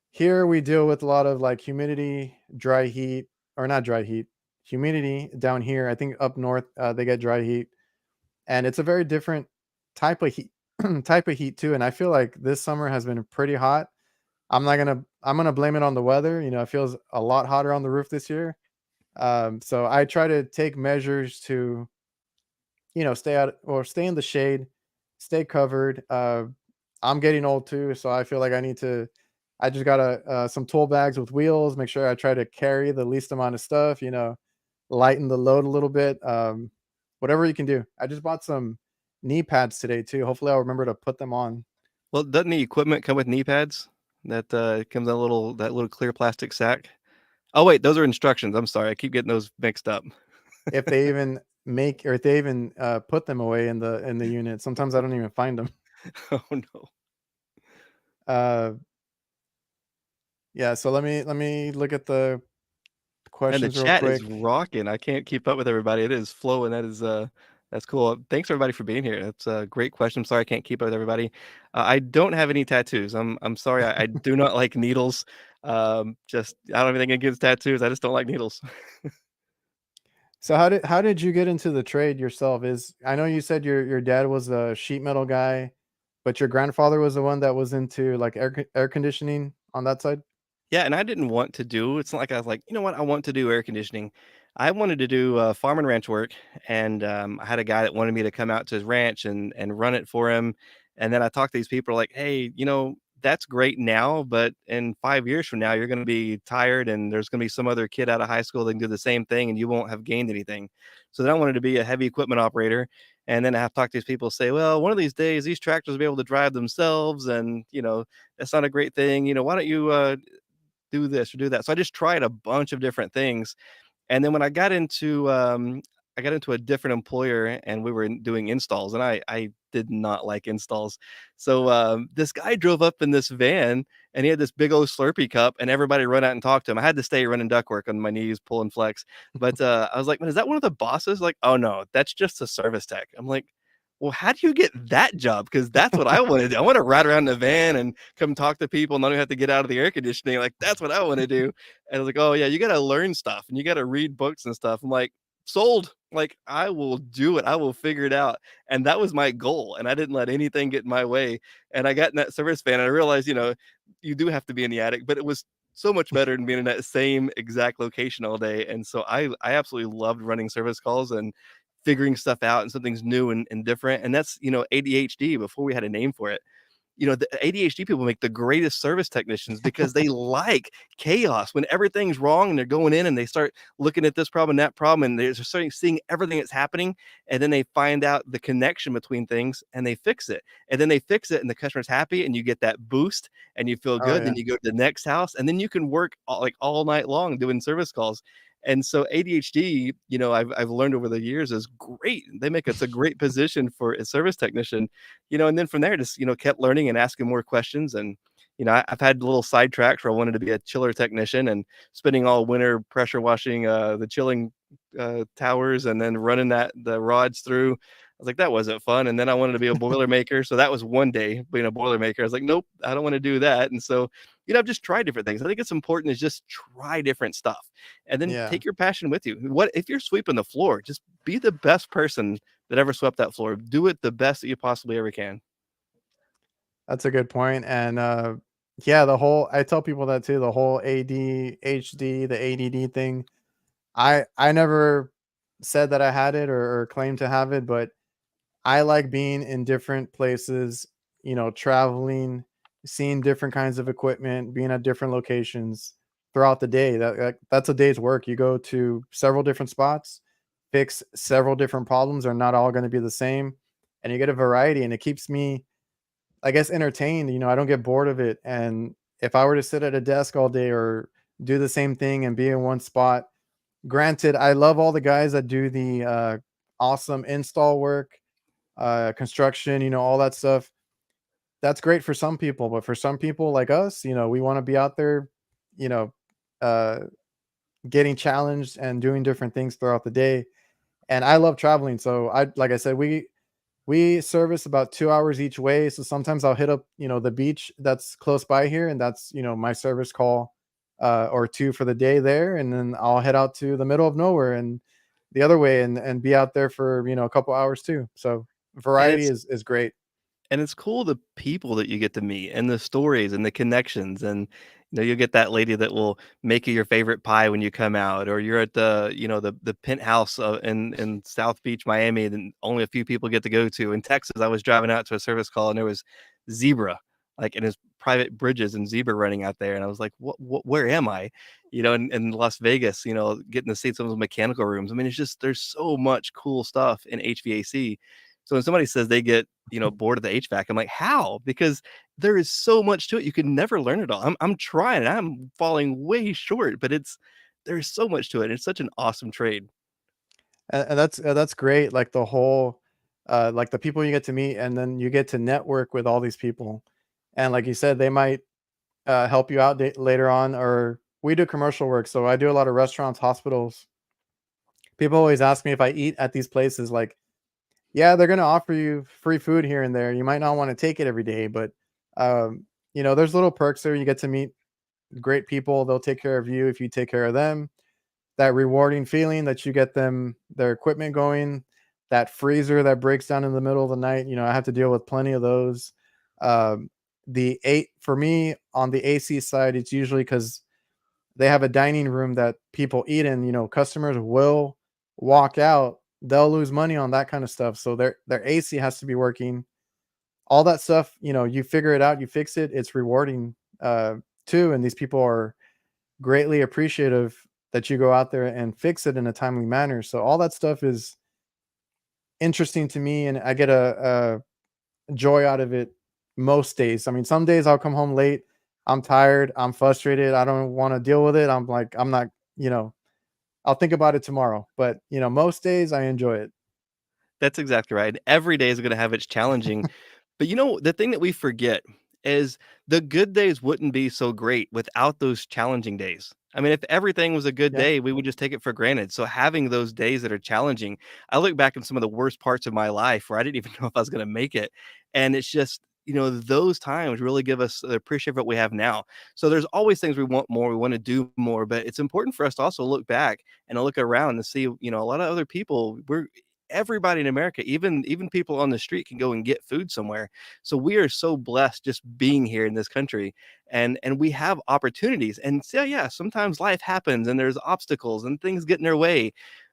[SPEAKER 1] here we deal with a lot of like humidity, dry heat, or not dry heat, humidity down here. I think up north, they get dry heat, and it's a very different type of heat, type of heat too. And I feel like this summer has been pretty hot. I'm gonna blame it on the weather. It feels a lot hotter on the roof this year. So I try to take measures to, stay out or stay in the shade, stay covered. I'm getting old too, so I feel like I just got some tool bags with wheels, make sure I try to carry the least amount of stuff, lighten the load a little bit. Whatever you can do. I just bought some knee pads today too. Hopefully I'll remember to put them on.
[SPEAKER 2] Well, doesn't the equipment come with knee pads? That, comes in a little clear plastic sack? Oh, wait, those are instructions, I'm sorry, I keep getting those mixed up.
[SPEAKER 1] If they even make or if they even put them away in the unit. Sometimes I don't even find them.
[SPEAKER 2] Oh, no.
[SPEAKER 1] Uh, yeah, so let me look at the
[SPEAKER 2] And the
[SPEAKER 1] questions real
[SPEAKER 2] chat is
[SPEAKER 1] quick.
[SPEAKER 2] rocking. I can't keep up with everybody. It is flowing. That's cool. Thanks everybody for being here. That's a great question. I'm sorry I can't keep up with everybody. I don't have any tattoos. I'm sorry. I do not like needles. Just I don't have anything against tattoos. I just don't like needles.
[SPEAKER 1] So how did you get into the trade yourself? Is I know you said your dad was a sheet metal guy, but your grandfather was the one that was into like air conditioning on that side?
[SPEAKER 2] Yeah, and I didn't want to do it's not like I was like, "You know what? I want to do air conditioning." I wanted to do, farm and ranch work, and, I had a guy that wanted me to come out to his ranch and run it for him, and then I talked to these people like, "Hey, that's great now, but in 5 years from now, you're gonna be tired, and there's gonna be some other kid out of high school that can do the same thing, and you won't have gained anything." So then I wanted to be a heavy equipment operator, and then I have to talk to these people, say, "Well, one of these days, these tractors will be able to drive themselves, and, that's not a great thing, why don't you, do this or do that." So I just tried a bunch of different things. And then when I got into a different employer and we were doing installs, and I did not like installs. So this guy drove up in this van and he had this big old Slurpee cup and everybody run out and talk to him. I had to stay running ductwork on my knees, pulling flex. But I was like, man, is that one of the bosses? Like, oh no, that's just a service tech. I'm like, well, how do you get that job? Because that's what I want to do. I want to ride around in the van and come talk to people and not even have to get out of the air conditioning. Like, that's what I want to do. And I was like, oh yeah, you got to learn stuff and you got to read books and stuff. I'm like, sold. Like, I will do it. I will figure it out. And that was my goal. And I didn't let anything get in my way. And I got in that service van and I realized, you do have to be in the attic, but it was so much better than being in that same exact location all day. And so I absolutely loved running service calls and figuring stuff out and something's new and different. And that's, ADHD before we had a name for it. The ADHD people make the greatest service technicians because they like chaos. When everything's wrong and they're going in and they start looking at this problem, that problem, and they're starting seeing everything that's happening, and then they find out the connection between things and they fix it. And then they fix it and the customer's happy and you get that boost and you feel
[SPEAKER 1] Oh
[SPEAKER 2] good. Then
[SPEAKER 1] yeah,
[SPEAKER 2] you go to the next house and then you can work all night long doing service calls. And so ADHD, I've learned over the years is great. They make it's a great position for a service technician, and then from there, just, kept learning and asking more questions. And, I've had little sidetracks where I wanted to be a chiller technician and spending all winter pressure washing the chilling towers and then running the rods through. I was like, that wasn't fun. And then I wanted to be a boiler maker. So that was one day being a boiler maker. I was like, nope, I don't want to do that. And so, I've just tried different things. I think it's important to just try different stuff and then
[SPEAKER 1] yeah.
[SPEAKER 2] take your passion with you. What if you're sweeping the floor? Just be the best person that ever swept that floor. Do it the best that you possibly ever can.
[SPEAKER 1] That's a good point. And yeah, the whole I tell people that too. The whole ADHD, the ADD thing. I never said that I had it or claimed to have it, but I like being in different places, traveling, seeing different kinds of equipment, being at different locations throughout the day. That's a day's work. You go to several different spots, fix several different problems. They're not all going to be the same, and you get a variety, and it keeps me, I guess, entertained. I don't get bored of it. And if I were to sit at a desk all day or do the same thing and be in one spot, granted, I love all the guys that do the awesome install work, construction, all that stuff. That's great for some people, but for some people like us, we want to be out there, you know, uh, getting challenged and doing different things throughout the day. And I love traveling, so like I said, we service about 2 hours each way. So sometimes I'll hit up, the beach that's close by here, and that's my service call or two for the day there, and then I'll head out to the middle of nowhere and the other way and be out there for a couple hours too. So
[SPEAKER 2] And
[SPEAKER 1] variety
[SPEAKER 2] it's
[SPEAKER 1] is great.
[SPEAKER 2] And it's cool the people that you get to meet and the stories and the connections. And you'll get that lady that will make you your favorite pie when you come out, or you're at the penthouse in South Beach, Miami, that only a few people get to go to. In Texas, I was driving out to a service call and there was zebra, like, and his private bridges and zebra running out there. And I was like, what where am I? In Las Vegas, getting to see some of those mechanical rooms. I mean, it's just there's so much cool stuff in HVAC. So when somebody says they get, bored of the HVAC, I'm like, how? Because there is so much to it. You can never learn it all. I'm trying. I'm falling way short, but there's so much to it. It's such an awesome trade.
[SPEAKER 1] And that's great. Like the whole, like the people you get to meet, and then you get to network with all these people, and like you said, they might help you out later on. Or we do commercial work, so I do a lot of restaurants, hospitals. People always ask me if I eat at these places. Like, yeah, they're gonna offer you free food here and there. You might not want to take it every day, but there's little perks there. You get to meet great people. They'll take care of you if you take care of them. That rewarding feeling that you get them their equipment going, that freezer that breaks down in the middle of the night. I have to deal with plenty of those. The eight for me on the AC side, it's usually because they have a dining room that people eat in. Customers will walk out. They'll lose money on that kind of stuff. So their AC has to be working. All that stuff, you figure it out, you fix it. It's rewarding too. And these people are greatly appreciative that you go out there and fix it in a timely manner. So all that stuff is interesting to me, and I get a joy out of it most days. I mean, some days I'll come home late. I'm tired. I'm frustrated. I don't want to deal with it. I'm like, I'm not, I'll think about it tomorrow. But, most days I enjoy it.
[SPEAKER 2] That's exactly right. Every day is going to have its challenging. But the thing that we forget is the good days wouldn't be so great without those challenging days. I mean, if everything was a good
[SPEAKER 1] Yeah.
[SPEAKER 2] day, we would just take it for granted. So having those days that are challenging, I look back at some of the worst parts of my life where I didn't even know if I was going to make it. And it's just, those times really give us the appreciate what we have now. So there's always things we want more, we want to do more, but it's important for us to also look back and look around and see, a lot of other people, everybody in America, even people on the street can go and get food somewhere. So we are so blessed just being here in this country, and we have opportunities. And so yeah, sometimes life happens and there's obstacles and things get in their way,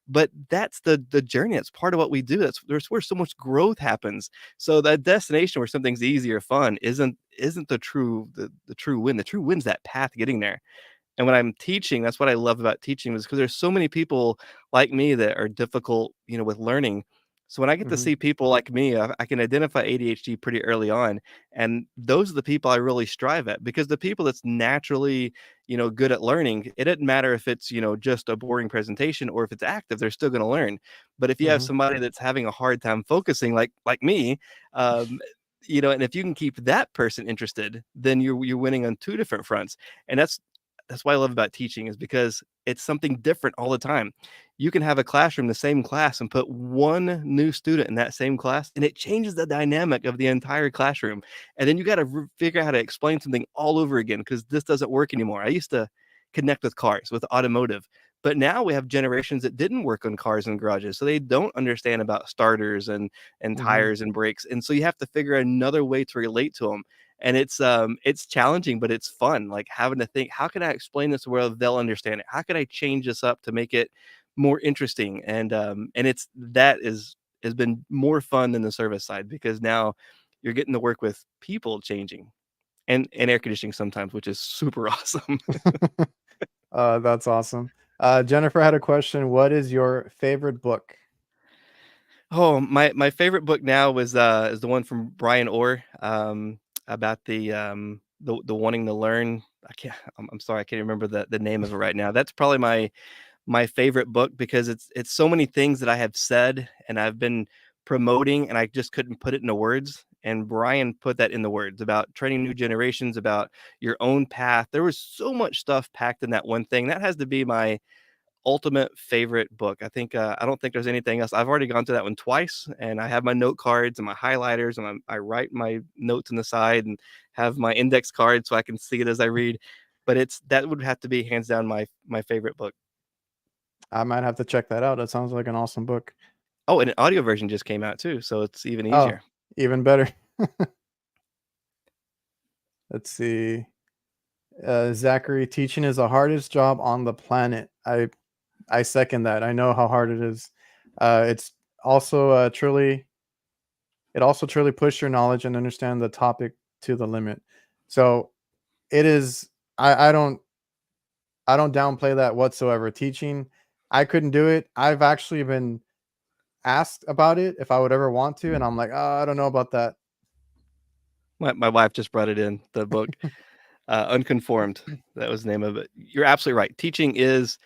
[SPEAKER 2] but that's the journey. That's part of what we do. There's where so much growth happens. So that destination where something's easy or fun isn't the true win. The true win's that path getting there. And when I'm teaching, that's what I love about teaching, is because there's so many people like me that are difficult, with learning. So when I get to
[SPEAKER 1] Mhm.
[SPEAKER 2] see people like me, I can identify ADHD pretty early on, and those are the people I really strive at, because the people that's naturally, good at learning, it doesn't matter if it's, just a boring presentation or if it's active, they're still going to learn. But if you have
[SPEAKER 1] Mhm.
[SPEAKER 2] somebody that's having a hard time focusing, like me, um, and if you can keep that person interested, then you're winning on two different fronts. And that's what I love about teaching, is because it's something different all the time. You can have a classroom, the same class, and put one new student in that same class, and it changes the dynamic of the entire classroom. And then you got to figure out how to explain something all over again, because this doesn't work anymore. I used to connect with cars, with automotive, but now we have generations that didn't work on cars and garages, so they don't understand about starters and
[SPEAKER 1] Mhm.
[SPEAKER 2] tires and brakes, and so you have to figure another way to relate to them. And it's challenging, but it's fun, like having to think, how can I explain this where they'll understand it? How can I change this up to make it more interesting? And it's that is has been more fun than the service side, because now you're getting to work with people changing and air conditioning sometimes, which is super awesome.
[SPEAKER 1] That's awesome. Jennifer had a question. What is your favorite book?
[SPEAKER 2] Oh, my favorite book now is the one from Brian Orr, about the wanting to learn. I'm sorry, I can't remember the name of it right now. That's probably my favorite book, because it's so many things that I have said and I've been promoting, and I just couldn't put it into words. And Brian put that in the words about training new generations, about your own path. There was so much stuff packed in that one thing. That has to be my ultimate favorite book. I don't think there's anything else. I've already gone through that one twice, and I have my note cards and my highlighters, and I write my notes on the side and have my index card so I can see it as I read. But that would have to be hands down my favorite book.
[SPEAKER 1] I might have to check that out. That sounds like an awesome book.
[SPEAKER 2] Oh, and an audio version just came out too, so it's even
[SPEAKER 1] Oh,
[SPEAKER 2] easier.
[SPEAKER 1] even better. Let's see. Zachary, teaching is the hardest job on the planet. I second that. I know how hard it is. It's also it also truly push your knowledge and understand the topic to the limit. So it is. I don't downplay that whatsoever. Teaching, I couldn't do it. I've actually been asked about it if I would ever want to, and I'm like, oh, I don't know about that.
[SPEAKER 2] My wife just brought it in, the book, Unconformed. That was the name of it. You're absolutely right. Teaching is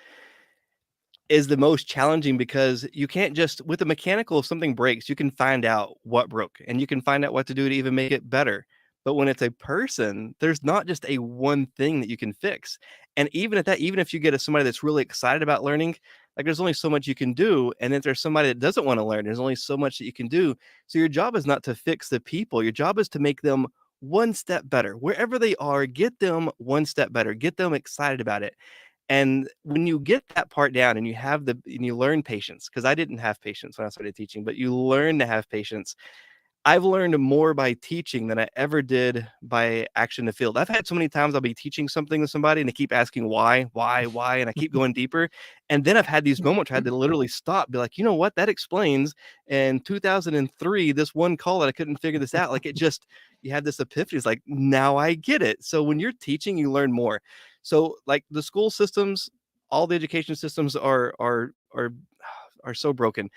[SPEAKER 2] the most challenging, because you can't just, with the mechanical, if something breaks, you can find out what broke and you can find out what to do to even make it better. But when it's a person, there's not just a one thing that you can fix. And even at that, even if you get somebody that's really excited about learning, like there's only so much you can do. And if there's somebody that doesn't want to learn, there's only so much that you can do. So your job is not to fix the people. Your job is to make them one step better. Wherever they are, get them one step better, get them excited about it. And when you get that part down and you learn patience, because I didn't have patience when I started teaching, but you learn to have patience. I've learned more by teaching than I ever did by action in the field. I've had so many times I'll be teaching something to somebody and they keep asking why, and I keep going deeper. And then I've had these moments where I had to literally stop, be like, you know what, that explains in 2003, this one call that I couldn't figure this out. Like you had this epiphany. It's like, now I get it. So when you're teaching, you learn more. So like the school systems, all the education systems are so broken.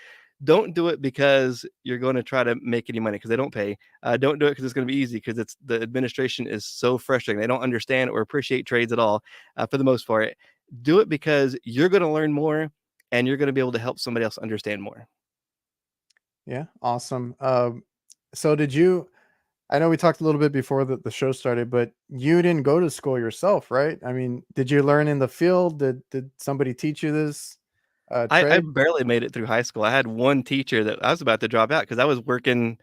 [SPEAKER 2] Don't do it because you're going to try to make any money, because they don't pay. Don't do it because it's going to be easy, because it's the administration is so frustrating. They don't understand or appreciate trades at all, for the most part. Do it because you're going to learn more, and you're going to be able to help somebody else understand more.
[SPEAKER 1] Yeah, awesome. So did you? I know we talked a little bit before the show started, but you didn't go to school yourself, right? I mean, did you learn in the field? Did somebody teach you this
[SPEAKER 2] I
[SPEAKER 1] trade?
[SPEAKER 2] barely made it through high school. I had one teacher that I was about to drop out because I was working.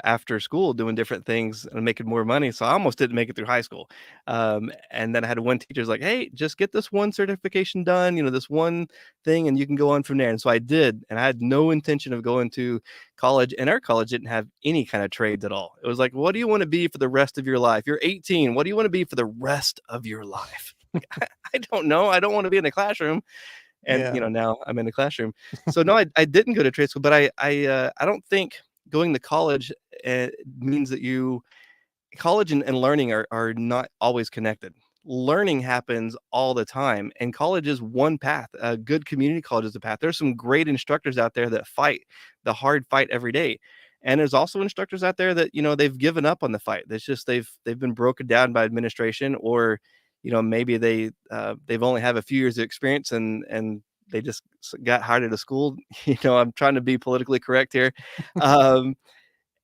[SPEAKER 2] after school doing different things and making more money. So I almost didn't make it through high school. And then I had one teacher's like, "Hey, just get this one certification done, this one thing, and you can go on from there." And so I did, and I had no intention of going to college. And our college didn't have any kind of trades at all. It was like, "What do you want to be for the rest of your life? You're 18. What do you want to be for the rest of your life?" Like, I don't know. I don't want to be in the classroom. And
[SPEAKER 1] Yeah.
[SPEAKER 2] now I'm in the classroom. So no, I didn't go to trade school, but I don't think going to college means that you college and learning are not always connected. Learning happens all the time, and college is one path. A good community college is a path. There's some great instructors out there that fight the hard fight every day. And there's also instructors out there that, they've given up on the fight. That's just they've been broken down by administration, or, maybe they've only have a few years of experience, and they just got hired at a school. I'm trying to be politically correct here. Um,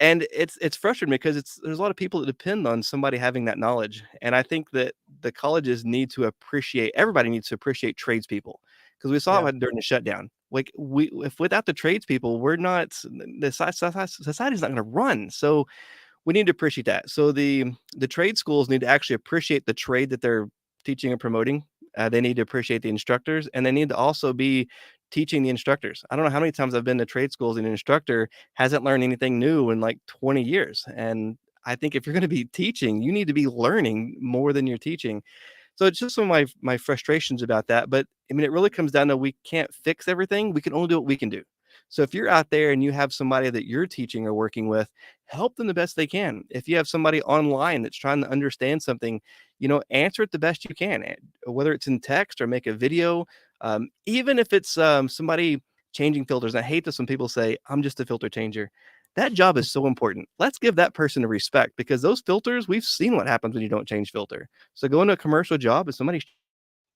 [SPEAKER 2] and it's frustrating because there's a lot of people that depend on somebody having that knowledge. And I think that the colleges need to appreciate everybody needs to appreciate tradespeople, because we saw
[SPEAKER 1] Yeah.
[SPEAKER 2] it during the shutdown. Like, if without the tradespeople, we're not the society's not going to run. So we need to appreciate that. So the trade schools need to actually appreciate the trade that they're teaching and promoting. They need to appreciate the instructors, and they need to also be teaching the instructors. I don't know how many times I've been to trade schools and an instructor hasn't learned anything new in like 20 years. And I think if you're going to be teaching, you need to be learning more than you're teaching. So it's just some of my frustrations about that. But I mean, it really comes down to, we can't fix everything. We can only do what we can do. So if you're out there and you have somebody that you're teaching or working with, help them the best they can. If you have somebody online that's trying to understand something, answer it the best you can, whether it's in text or make a video. Even if it's somebody changing filters. I hate this when people say, "I'm just a filter changer." That job is so important. Let's give that person a respect, because those filters, we've seen what happens when you don't change filter. So go into a commercial job, if somebody's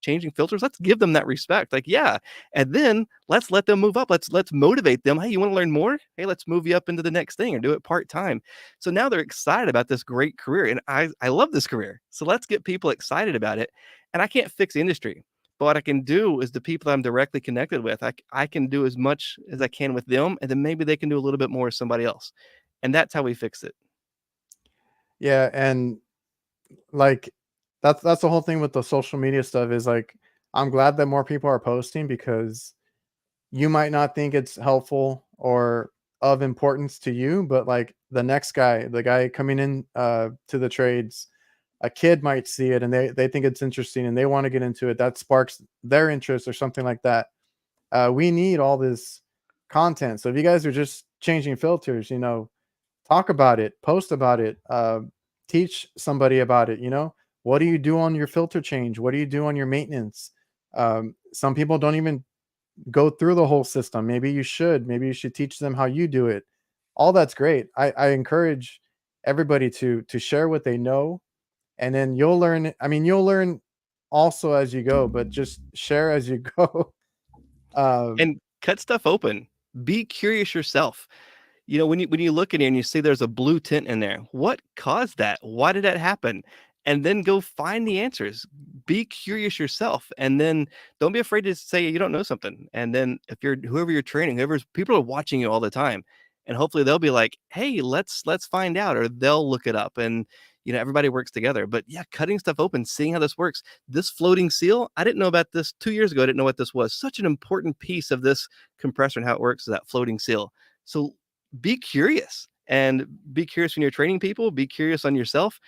[SPEAKER 2] changing filters, let's give them that respect. Like, yeah. And then let's let them move up. Let's motivate them. Hey, you want to learn more? Hey, let's move you up into the next thing, or do it part-time. So now they're excited about this great career. And I love this career. So let's get people excited about it. And I can't fix the industry. But what I can do is the people I'm directly connected with, I can do as much as I can with them. And then maybe they can do a little bit more with somebody else. And that's how we fix it.
[SPEAKER 1] Yeah, and like that's the whole thing with the social media stuff is like I'm glad that more people are posting because you might not think it's helpful or of importance to you, but like the next guy, the guy coming in to the trades, a kid might see it and they think it's interesting and they want to get into it. That sparks their interest or something like that. We need all this content. So if you guys are just changing filters, talk about it, post about it, teach somebody about it. What do you do on your filter change? What do you do on your maintenance? Some people don't even go through the whole system. Maybe you should. Maybe you should teach them how you do it. All that's great. I encourage everybody to share what they know, and then you'll learn. I mean, you'll learn also as you go, but just share as you go. Um,
[SPEAKER 2] And cut stuff open. Be curious yourself. When you look in here and you see there's a blue tint in there, what caused that? Why did that happen? And then go find the answers. Be curious yourself, and then don't be afraid to say you don't know something. And then if you're whoever you're training, whoever's people are watching you all the time, and hopefully they'll be like, "Hey, let's find out," or they'll look it up, and everybody works together. But yeah, cutting stuff open, seeing how this works. This floating seal, I didn't know about this 2 years ago. I didn't know what this was. Such an important piece of this compressor and how it works is that floating seal. So be curious, and be curious when you're training people. Be curious on yourself,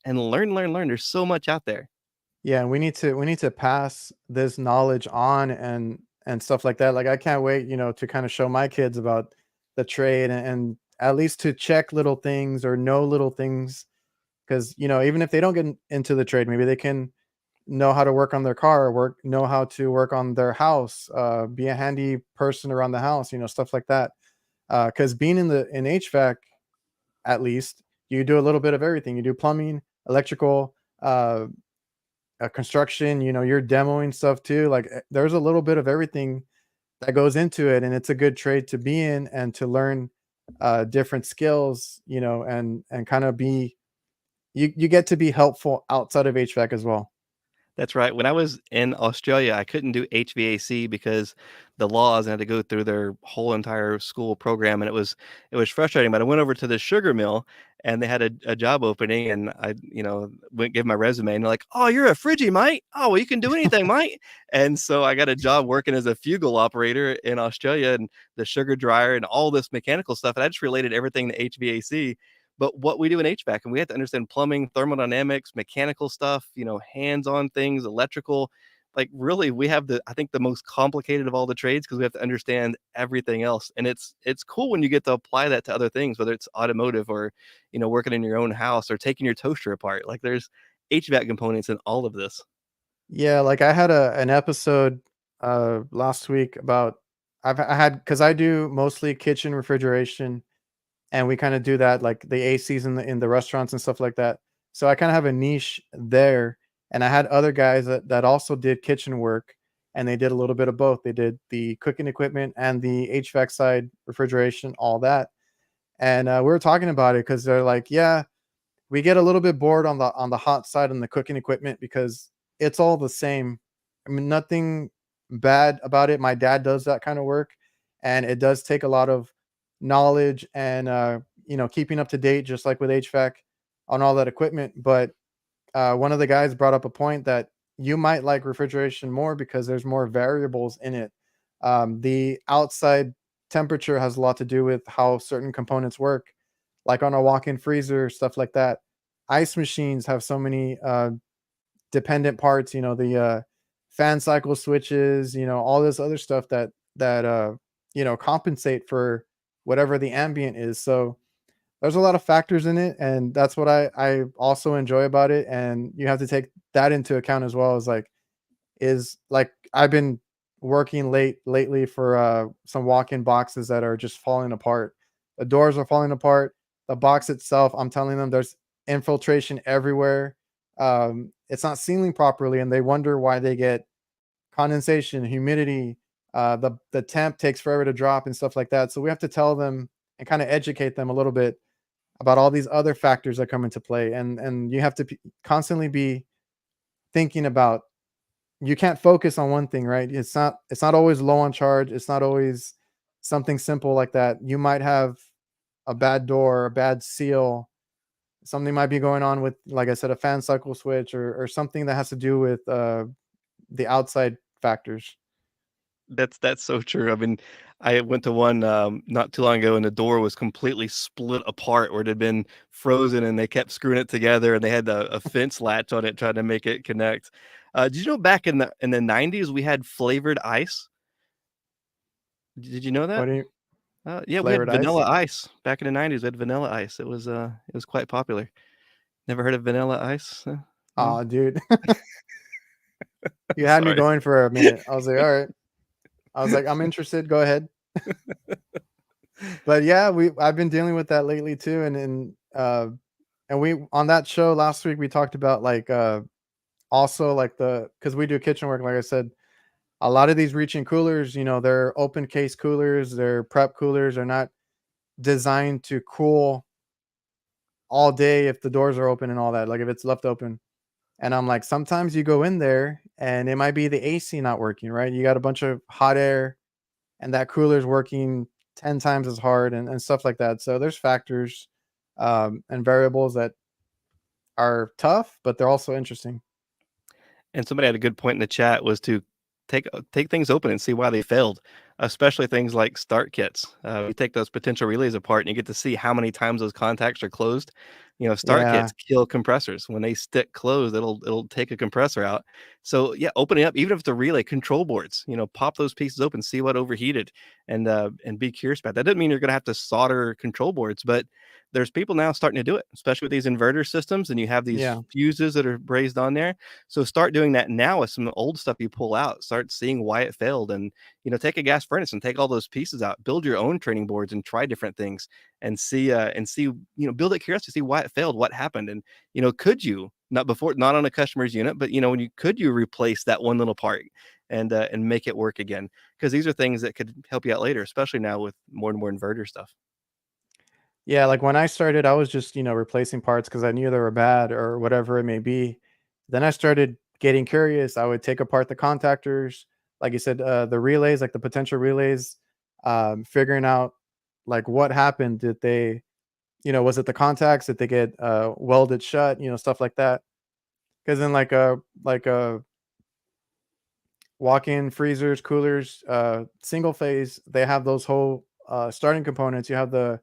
[SPEAKER 2] and learn, learn, learn. There's so much out there.
[SPEAKER 1] yeah, we need to pass this knowledge on and stuff like that. Like I can't wait, to kind of show my kids about the trade and at least to check little things or know little things because even if they don't get into the trade, maybe they can know how to work on their car, know how to work on their house, be a handy person around the house, stuff like that. Because being in HVAC, at least you do a little bit of everything. You do plumbing, electrical, construction. You're demoing stuff too. Like there's a little bit of everything that goes into it, and it's a good trade to be in and to learn different skills. And kind of be you get to be helpful outside of HVAC as well.
[SPEAKER 2] That's right. When I was in Australia, I couldn't do HVAC because the laws and had to go through their whole entire school program, and it was frustrating. But I went over to the sugar mill, and they had a job opening, and I went give my resume, and they're like, "Oh, you're a Friggy, mate. Oh, well, you can do anything, mate." And so I got a job working as a fugal operator in Australia, and the sugar dryer, and all this mechanical stuff. And I just related everything to HVAC. But what we do in HVAC, and we have to understand plumbing, thermodynamics, mechanical stuff, hands-on things, electrical. Like really, we have I think the most complicated of all the trades because we have to understand everything else. And it's cool when you get to apply that to other things, whether it's automotive or, working in your own house or taking your toaster apart. Like there's HVAC components in all of this.
[SPEAKER 1] Yeah, like I had an episode last week about I had because I do mostly kitchen refrigeration, and we kind of do that like the ACs in the restaurants and stuff like that. So I kind of have a niche there, and I had other guys that also did kitchen work, and they did a little bit of both. They did the cooking equipment and the HVAC side, refrigeration, all that. And we were talking about it because they're like, yeah, we get a little bit bored on the hot side and the cooking equipment because it's all the same. I mean, nothing bad about it. My dad does that kind of work, and it does take a lot of knowledge and keeping up to date, just like with HVAC on all that equipment. But one of the guys brought up a point that you might like refrigeration more because there's more variables in it. The outside temperature has a lot to do with how certain components work, like on a walk-in freezer, stuff like that. Ice machines have so many dependent parts. The fan cycle switches. All this other stuff that compensate for whatever the ambient is. So there's a lot of factors in it, and that's what I also enjoy about it, and you have to take that into account as well. As like is like I've been working lately for some walk-in boxes that are just falling apart. The doors are falling apart. The box itself, I'm telling them there's infiltration everywhere. It's not sealing properly, and they wonder why they get condensation, humidity. The temp takes forever to drop and stuff like that. So we have to tell them and kind of educate them a little bit about all these other factors that come into play, and you have to constantly be thinking about, you can't focus on one thing, right? It's not always low on charge. It's not always something simple like that. You might have a bad door, a bad seal. Something might be going on with, like I said, a fan cycle switch, or something that has to do with the outside factors.
[SPEAKER 2] That's so true. I mean, I went to one not too long ago, and the door was completely split apart where it had been frozen, and they kept screwing it together, and they had a fence latch on it trying to make it connect. Did you know back in the 90s we had flavored ice? Did you know
[SPEAKER 1] What
[SPEAKER 2] that?
[SPEAKER 1] do you
[SPEAKER 2] Yeah, we had
[SPEAKER 1] flavored ice?
[SPEAKER 2] vanilla ice back in the 90s. We had vanilla ice. It was quite popular. Never heard of vanilla ice? No.
[SPEAKER 1] Oh, dude, you had me
[SPEAKER 2] Sorry.
[SPEAKER 1] going for a minute. I was like, all right. I was like, I'm interested. Go ahead. But yeah, I've been dealing with that lately too, and we on that show last week we talked about like also like because we do kitchen work, like I said, a lot of these reaching coolers, they're open case coolers, they're prep coolers, they're not designed to cool all day if the doors are open and all that, like if it's left open. And I'm like, sometimes you go in there and it might be the AC not working, right? You got a bunch of hot air and that cooler's working 10 times as hard, and stuff like that. So there's factors and variables that are tough, but they're also interesting.
[SPEAKER 2] And somebody had a good point in the chat was to take things open and see why they failed, especially things like start kits. You take those potential relays apart and you get to see how many times those contacts are closed. Start
[SPEAKER 1] Yeah.
[SPEAKER 2] kits kill compressors. When they stick closed, it'll take a compressor out. So yeah, opening up, even if it's a relay, control boards, pop those pieces open, see what overheated, and be curious about that. Doesn't mean you're gonna have to solder control boards, but there's people now starting to do it, especially with these inverter systems, and you have these
[SPEAKER 1] Yeah.
[SPEAKER 2] fuses that are brazed on there. So start doing that now with some old stuff you pull out. Start seeing why it failed, and take a gas furnace and take all those pieces out. Build your own training boards and try different things and see build that curiosity, see why it failed, what happened, and could you not on a customer's unit, but when you replace that one little part and make it work again, because these are things that could help you out later, especially now with more and more inverter stuff.
[SPEAKER 1] Yeah, like when I started, I was just, replacing parts because I knew they were bad or whatever it may be. Then I started getting curious, I would take apart the contactors, like you said, the relays, like the potential relays, figuring out like what happened. Did they, was it the contacts? Did they get welded shut? Stuff like that. Because in like a walk-in freezers, coolers, single phase, they have those whole starting components. You have the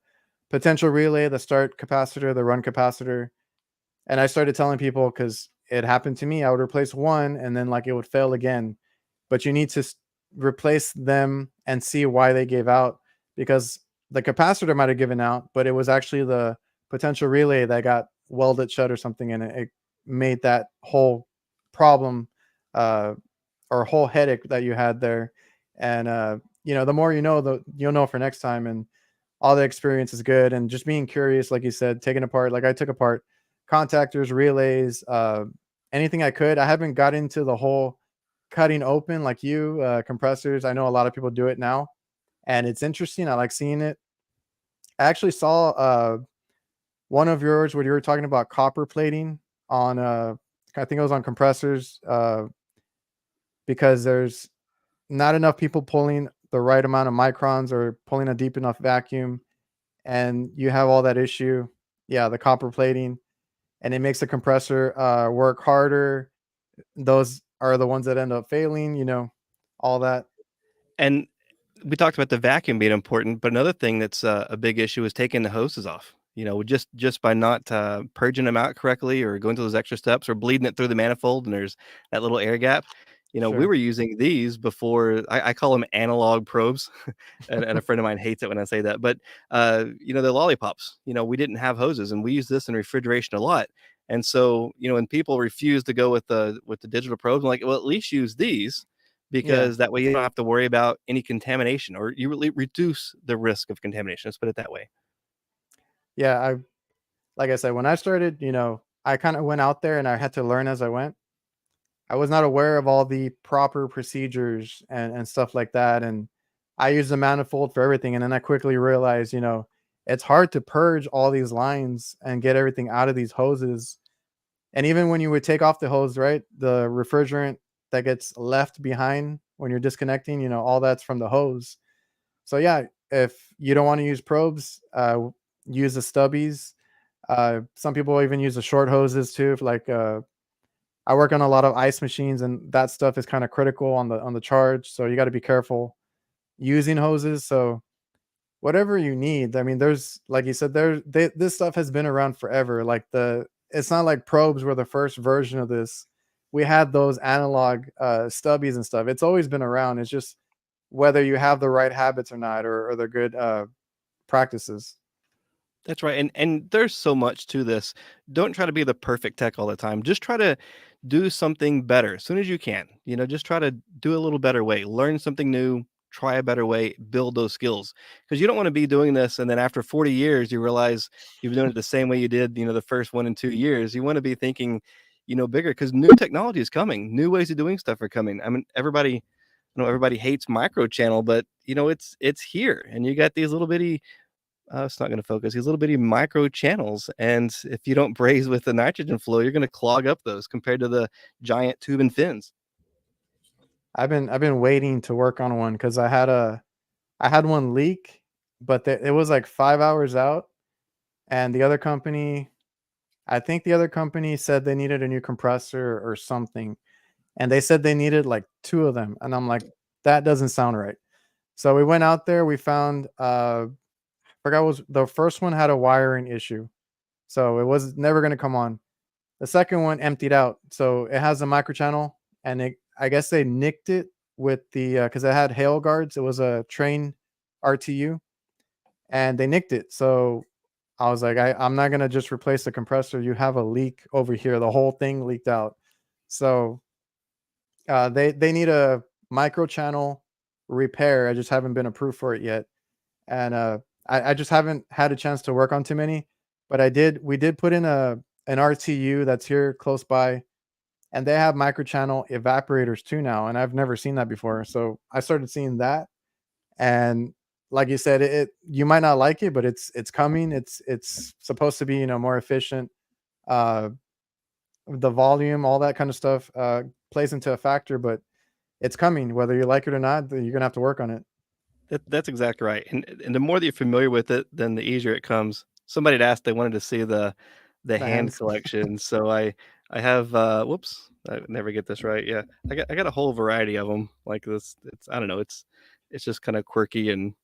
[SPEAKER 1] potential relay, the start capacitor, the run capacitor. And I started telling people because it happened to me. I would replace one and then like it would fail again. But you need to replace them and see why they gave out, because the capacitor might have given out, but it was actually the potential relay that got welded shut or something, and it made that whole problem uh, or whole headache that you had there. And the more you know, the you'll know for next time. And all the experience is good. And just being curious, like you said, taking apart, like I took apart contactors, relays, anything I could. I haven't got into the whole cutting open like you, compressors. I know a lot of people do it now, and it's interesting. I like seeing it. I actually saw one of yours where you were talking about copper plating on I think it was on compressors, because there's not enough people pulling the right amount of microns or pulling a deep enough vacuum, and you have all that issue. Yeah, the copper plating, and it makes the compressor work harder. Those are the ones that end up failing, all that.
[SPEAKER 2] And we talked about the vacuum being important, but another thing that's a big issue is taking the hoses off. Just by not purging them out correctly, or going through those extra steps, or bleeding it through the manifold, and there's that little air gap. We
[SPEAKER 1] Sure.
[SPEAKER 2] were using these before. I call them analog probes, and a friend of mine hates it when I say that. But the lollipops. We didn't have hoses, and we use this in refrigeration a lot. And so, when people refuse to go with the digital probes, I'm like, well, at least use these,
[SPEAKER 1] Yeah.
[SPEAKER 2] because that way you don't have to worry about any contamination, or you really reduce the risk of contamination. Let's put it that way.
[SPEAKER 1] Yeah, like I said, when I started, I kind of went out there and I had to learn as I went. I was not aware of all the proper procedures and stuff like that. And I used the manifold for everything. And then I quickly realized, it's hard to purge all these lines and get everything out of these hoses. And even when you would take off the hose, right, the refrigerant that gets left behind when you're disconnecting, all that's from the hose. So yeah, if you don't want to use probes, use the stubbies. Some people even use the short hoses too. Like I work on a lot of ice machines, and that stuff is kind of critical on the charge. So you got to be careful using hoses. So whatever you need. I mean, there's like you said, this stuff has been around forever. Like it's not like probes were the first version of this. We had those analog stubbies and stuff. It's always been around. It's just whether you have the right habits or not, or the good practices.
[SPEAKER 2] That's right, and there's so much to this. Don't try to be the perfect tech all the time. Just try to do something better as soon as you can. Just try to do a little better way. Learn something new, try a better way, build those skills. Because you don't want to be doing this and then after 40 years you realize you've been doing it the same way you did, the first 1 and 2 years. You want to be thinking, bigger, because new technology is coming. New ways of doing stuff are coming. I mean, I know everybody hates microchannel, but it's here, and you got these little bitty it's not going to focus. These little bitty micro channels, and if you don't braze with the nitrogen flow, you're going to clog up those compared to the giant tube and fins.
[SPEAKER 1] I've been waiting to work on one because I had one leak, but it was like 5 hours out, and the other company, I think the other company said they needed a new compressor or something, and they said they needed like two of them, and I'm like, that doesn't sound right. So we went out there, we found forgot what was the first one had a wiring issue, so it was never going to come on. The second one emptied out, so it has a microchannel, and I guess they nicked it with the because it had hail guards. It was a train RTU, and they nicked it. So I was like, I'm not gonna just replace the compressor. You have a leak over here. The whole thing leaked out. So they need a microchannel repair. I just haven't been approved for it yet, and I just haven't had a chance to work on too many. But we did put in an RTU that's here close by, and they have microchannel evaporators too now, and I've never seen that before. So I started seeing that, and like you said, you might not like it, but it's coming. It's supposed to be more efficient. Uh, the volume, all that kind of stuff plays into a factor, but it's coming whether you like it or not. You're gonna have to work on it.
[SPEAKER 2] That's exactly right, and the more that you're familiar with it, then the easier it comes. Somebody had asked they wanted to see the
[SPEAKER 1] The
[SPEAKER 2] hand
[SPEAKER 1] hands.
[SPEAKER 2] collection, so I have, whoops, I never get this right, yeah. I got a whole variety of them like this. It's I don't know, it's just kinda quirky and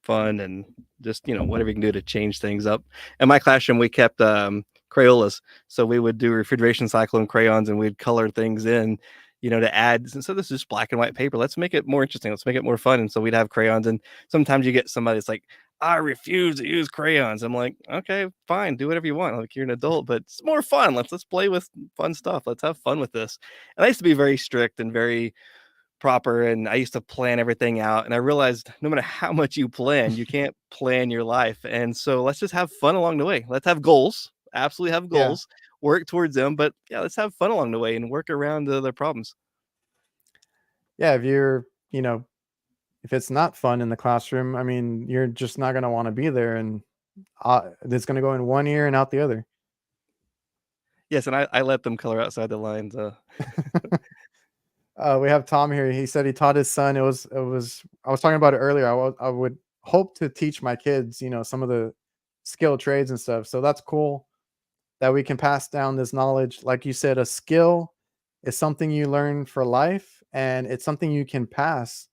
[SPEAKER 2] fun and just, whatever you can do to change things up. In my classroom, we kept Crayolas. So we would do refrigeration cycle and crayons and we'd color things in, to add. And so this is just black and white paper. Let's make it more interesting. Let's make it more fun. And so we'd have crayons. And sometimes you get somebody that's like, I refuse to use crayons. I'm like, okay, fine, do whatever you want. Like you're an adult, but it's more fun. Let's play with fun stuff. Let's have fun with this. And I used to be very strict and very proper, and I used to plan everything out, and I realized no matter how much you plan, you can't plan your life, and so let's just have fun along the way. Let's have goals, absolutely have
[SPEAKER 1] Yeah.
[SPEAKER 2] goals, work towards them, but yeah, let's have fun along the way and work around the problems.
[SPEAKER 1] Yeah, if you're, if it's not fun in the classroom, I mean, you're just not gonna wanna be there, and, it's gonna go in one ear and out the other.
[SPEAKER 2] Yes, and I let them color outside the lines,
[SPEAKER 1] We have Tom here. He said he taught his son. It was I was talking about it earlier. I would hope to teach my kids, some of the skill trades and stuff. So that's cool that we can pass down this knowledge. Like you said, a skill is something you learn for life, and it's something you can pass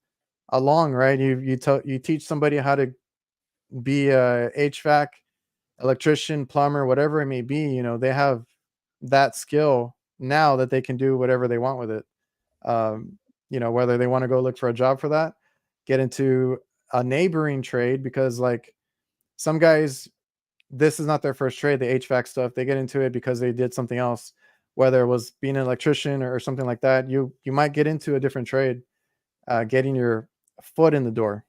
[SPEAKER 1] along, right? You teach somebody how to be a HVAC, electrician, plumber, whatever it may be. They have that skill now that they can do whatever they want with it. Whether they want to go look for a job for that, get into a neighboring trade, because like some guys, this is not their first trade, the HVAC stuff. They get into it because they did something else, whether it was being an electrician or something like that. You might get into a different trade, getting your foot in the door.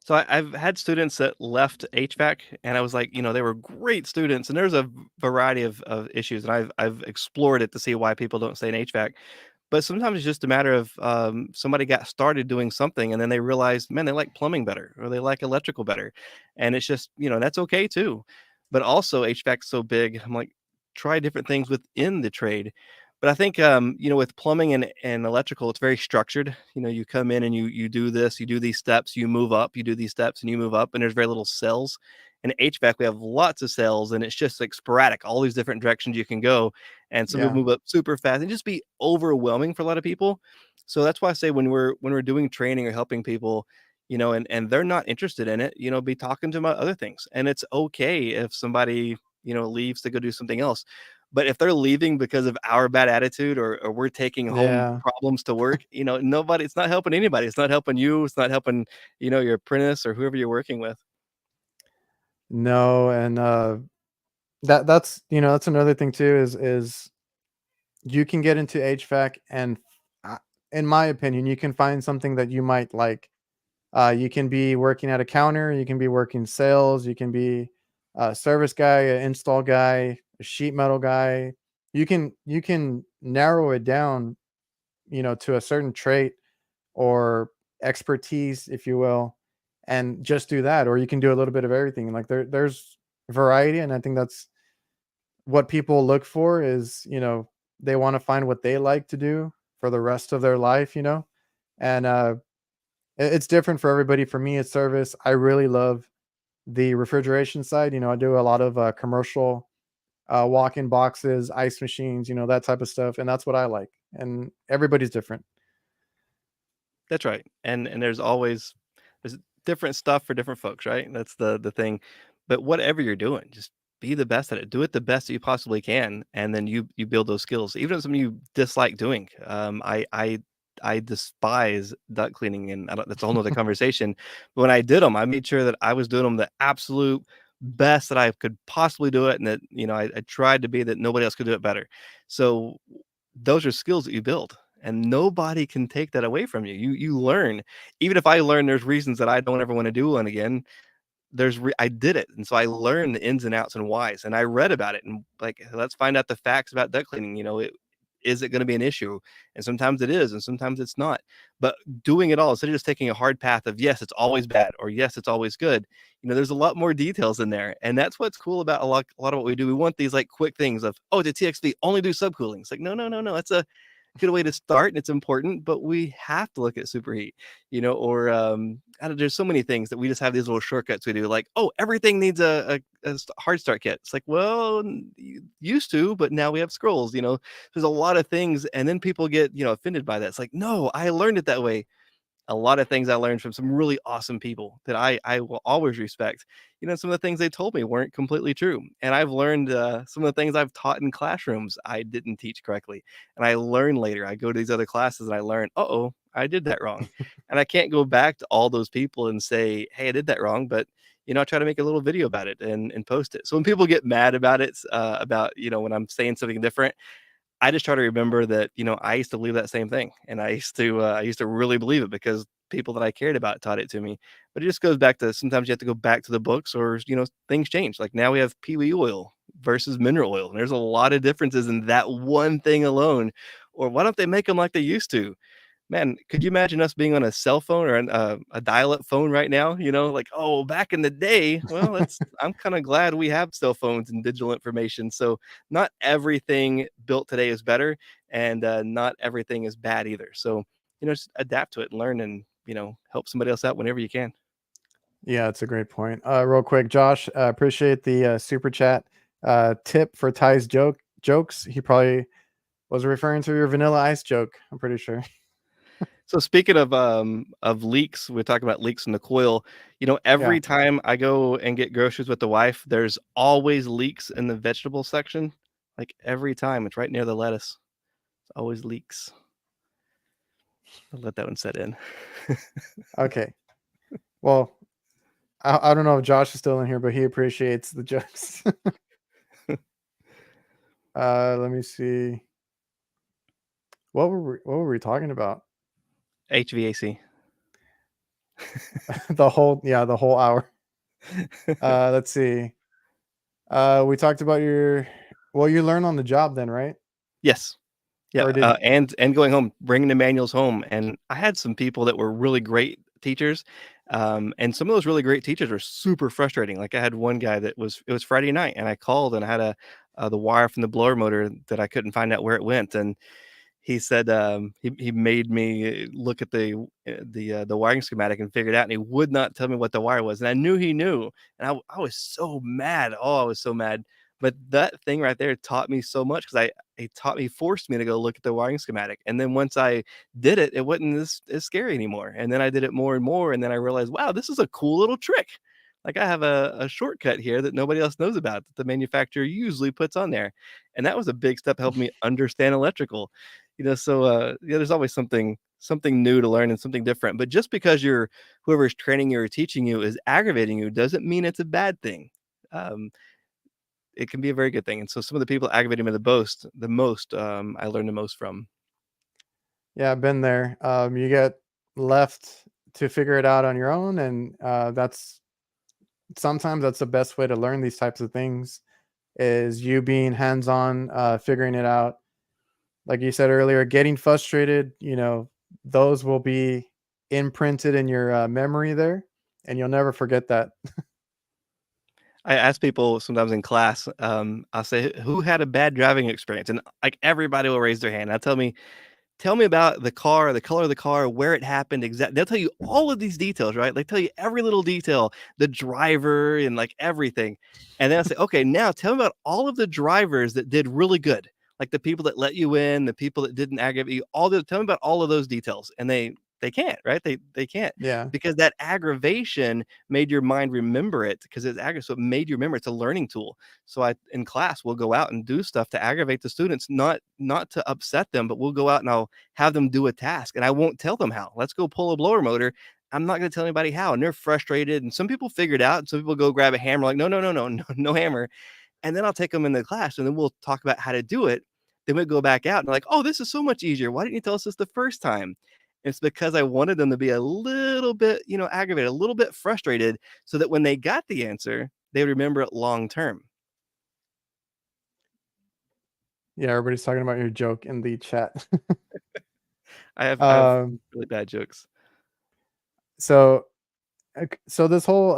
[SPEAKER 2] So I've had students that left HVAC, and I was like, they were great students, and there's a variety of issues, and I've explored it to see why people don't stay in HVAC. But sometimes it's just a matter of somebody got started doing something, and then they realized, man, they like plumbing better, or they like electrical better, and it's just that's okay too. But also HVAC's so big, I'm like, try different things within the trade. But I think with plumbing and electrical, it's very structured. You come in and you do this, you do these steps, you move up, you do these steps, and you move up, and there's very little cells. In HVAC, we have lots of cells, and it's just like sporadic, all these different directions you can go, and some people
[SPEAKER 1] Yeah.
[SPEAKER 2] move up super fast and just be overwhelming for a lot of people. So that's why I say when we're doing training or helping people, and they're not interested in it, be talking to them about other things. And it's okay if somebody, leaves to go do something else. But if they're leaving because of our bad attitude, or we're taking home
[SPEAKER 1] Yeah.
[SPEAKER 2] problems to work, nobody, it's not helping anybody. It's not helping you. It's not helping, your apprentice or whoever you're working with.
[SPEAKER 1] No, and that's another thing too, is you can get into HVAC, and uh, in my opinion, you can find something that you might like. You can be working at a counter, you can be working sales, you can be a service guy, an install guy, a sheet metal guy. You can narrow it down, to a certain trait or expertise, if you will, and just do that. Or you can do a little bit of everything. Like there's variety, and I think that's what people look for is, they want to find what they like to do for the rest of their life, and it's different for everybody. For me, it's service. I really love the refrigeration side. I do a lot of commercial walk-in boxes, ice machines, that type of stuff, and that's what I like. And everybody's different.
[SPEAKER 2] That's right. And there's different stuff for different folks, right? That's the thing. But whatever you're doing, just be the best at it. Do it the best that you possibly can, and then you build those skills. Even if it's something you dislike doing. I despise duct cleaning, and that's a whole nother conversation. But when I did them, I made sure that I was doing them the absolute best that I could possibly do it, and that I tried to be that nobody else could do it better. So those are skills that you build, and nobody can take that away from you. You learn. Even if I learn there's reasons that I don't ever want to do one again, I did it, and so I learned the ins and outs and whys, and I read about it, and like, let's find out the facts about duct cleaning. is it going to be an issue? And sometimes it is, and sometimes it's not. But doing it all instead of just taking a hard path of yes, it's always bad or yes, it's always good. There's a lot more details in there, and that's what's cool about a lot of what we do. We want these like quick things of, oh, the TXV only do subcooling. It's like no, no, no, no. That's a good way to start, and it's important, but we have to look at superheat, or I don't, there's so many things that we just have these little shortcuts we do, like, oh, everything needs a hard start kit. It's like, well, used to, but now we have scrolls. There's a lot of things, and then people get offended by that. It's like, no, I learned it that way. A lot of things I learned from some really awesome people that I will always respect. Some of the things they told me weren't completely true. And I've learned some of the things I've taught in classrooms I didn't teach correctly. And I learn later. I go to these other classes and I learn, oh, I did that wrong. And I can't go back to all those people and say, hey, I did that wrong. But I try to make a little video about it and post it. So when people get mad about it, when I'm saying something different, I just try to remember that, I used to believe that same thing, and I used to really believe it because people that I cared about taught it to me. But it just goes back to sometimes you have to go back to the books, or things change. Like now we have PE oil versus mineral oil, and there's a lot of differences in that one thing alone. Or why don't they make them like they used to? Man, could you imagine us being on a cell phone or a dial-up phone right now? Like, oh, back in the day. Well, I'm kind of glad we have cell phones and digital information. So not everything built today is better, and not everything is bad either. So just adapt to it and learn, and help somebody else out whenever you can.
[SPEAKER 1] Yeah, it's a great point. Real quick, Josh, appreciate the super chat tip for Ty's jokes. He probably was referring to your vanilla ice joke. I'm pretty sure.
[SPEAKER 2] So speaking of leaks, we're talking about leaks in the coil.
[SPEAKER 1] Yeah.
[SPEAKER 2] Every time I go and get groceries with the wife, there's always leaks in the vegetable section. Like every time, it's right near the lettuce. It's always leaks. I'll let that one set in.
[SPEAKER 1] Okay. Well, I don't know if Josh is still in here, but he appreciates the jokes. Let me see. What were we talking about?
[SPEAKER 2] HVAC.
[SPEAKER 1] the whole hour. Let's see. We talked about you learn on the job then, right?
[SPEAKER 2] Yes. Yeah,
[SPEAKER 1] Or did
[SPEAKER 2] and going home, bringing the manuals home, and I had some people that were really great teachers, and some of those really great teachers were super frustrating. Like I had one guy it was Friday night, and I called and I had the wire from the blower motor that I couldn't find out where it went, and he said, he made me look at the wiring schematic and figure it out, and he would not tell me what the wire was, and I knew he knew, and I was so mad. Oh, I was so mad. But that thing right there taught me so much, because he forced me to go look at the wiring schematic, and then once I did it, it wasn't as scary anymore. And then I did it more and more, and then I realized, wow, this is a cool little trick. Like I have a shortcut here that nobody else knows about, that the manufacturer usually puts on there, and that was a big step helping me understand electrical. So yeah, there's always something new to learn and something different. But just because whoever's training you or teaching you is aggravating you doesn't mean it's a bad thing. Um, it can be a very good thing. And so some of the people aggravating me the most, I learned the most from.
[SPEAKER 1] Yeah, I've been there. You get left to figure it out on your own, and that's sometimes that's the best way to learn these types of things is you being hands-on, figuring it out. Like you said earlier, getting frustrated, those will be imprinted in your memory there, and you'll never forget that.
[SPEAKER 2] I ask people sometimes in class, I'll say, who had a bad driving experience? And like everybody will raise their hand. Tell me about the car, the color of the car, where it happened, exactly. They'll tell you all of these details, right? They tell you every little detail, the driver and like everything. And then I say, okay, now tell me about all of the drivers that did really good, like the people that let you in, the people that didn't aggravate you. Tell me about all of those details, and they can't, right? They can't,
[SPEAKER 1] Yeah.
[SPEAKER 2] because that aggravation made your mind remember it, because it's aggravated. So it made you remember. It's a learning tool. So in class, we'll go out and do stuff to aggravate the students, not to upset them, but we'll go out and I'll have them do a task, and I won't tell them how. Let's go pull a blower motor. I'm not going to tell anybody how. And they're frustrated. And some people figure it out. And some people go grab a hammer, like, no, no, no, no, no, no hammer. And then I'll take them in the class, and then we'll talk about how to do it. Then we go back out and like, oh, this is so much easier. Why didn't you tell us this the first time? It's because I wanted them to be a little bit, aggravated, a little bit frustrated, so that when they got the answer, they would remember it long term.
[SPEAKER 1] Yeah, everybody's talking about your joke in the chat.
[SPEAKER 2] I have
[SPEAKER 1] um,
[SPEAKER 2] really bad jokes.
[SPEAKER 1] so so this whole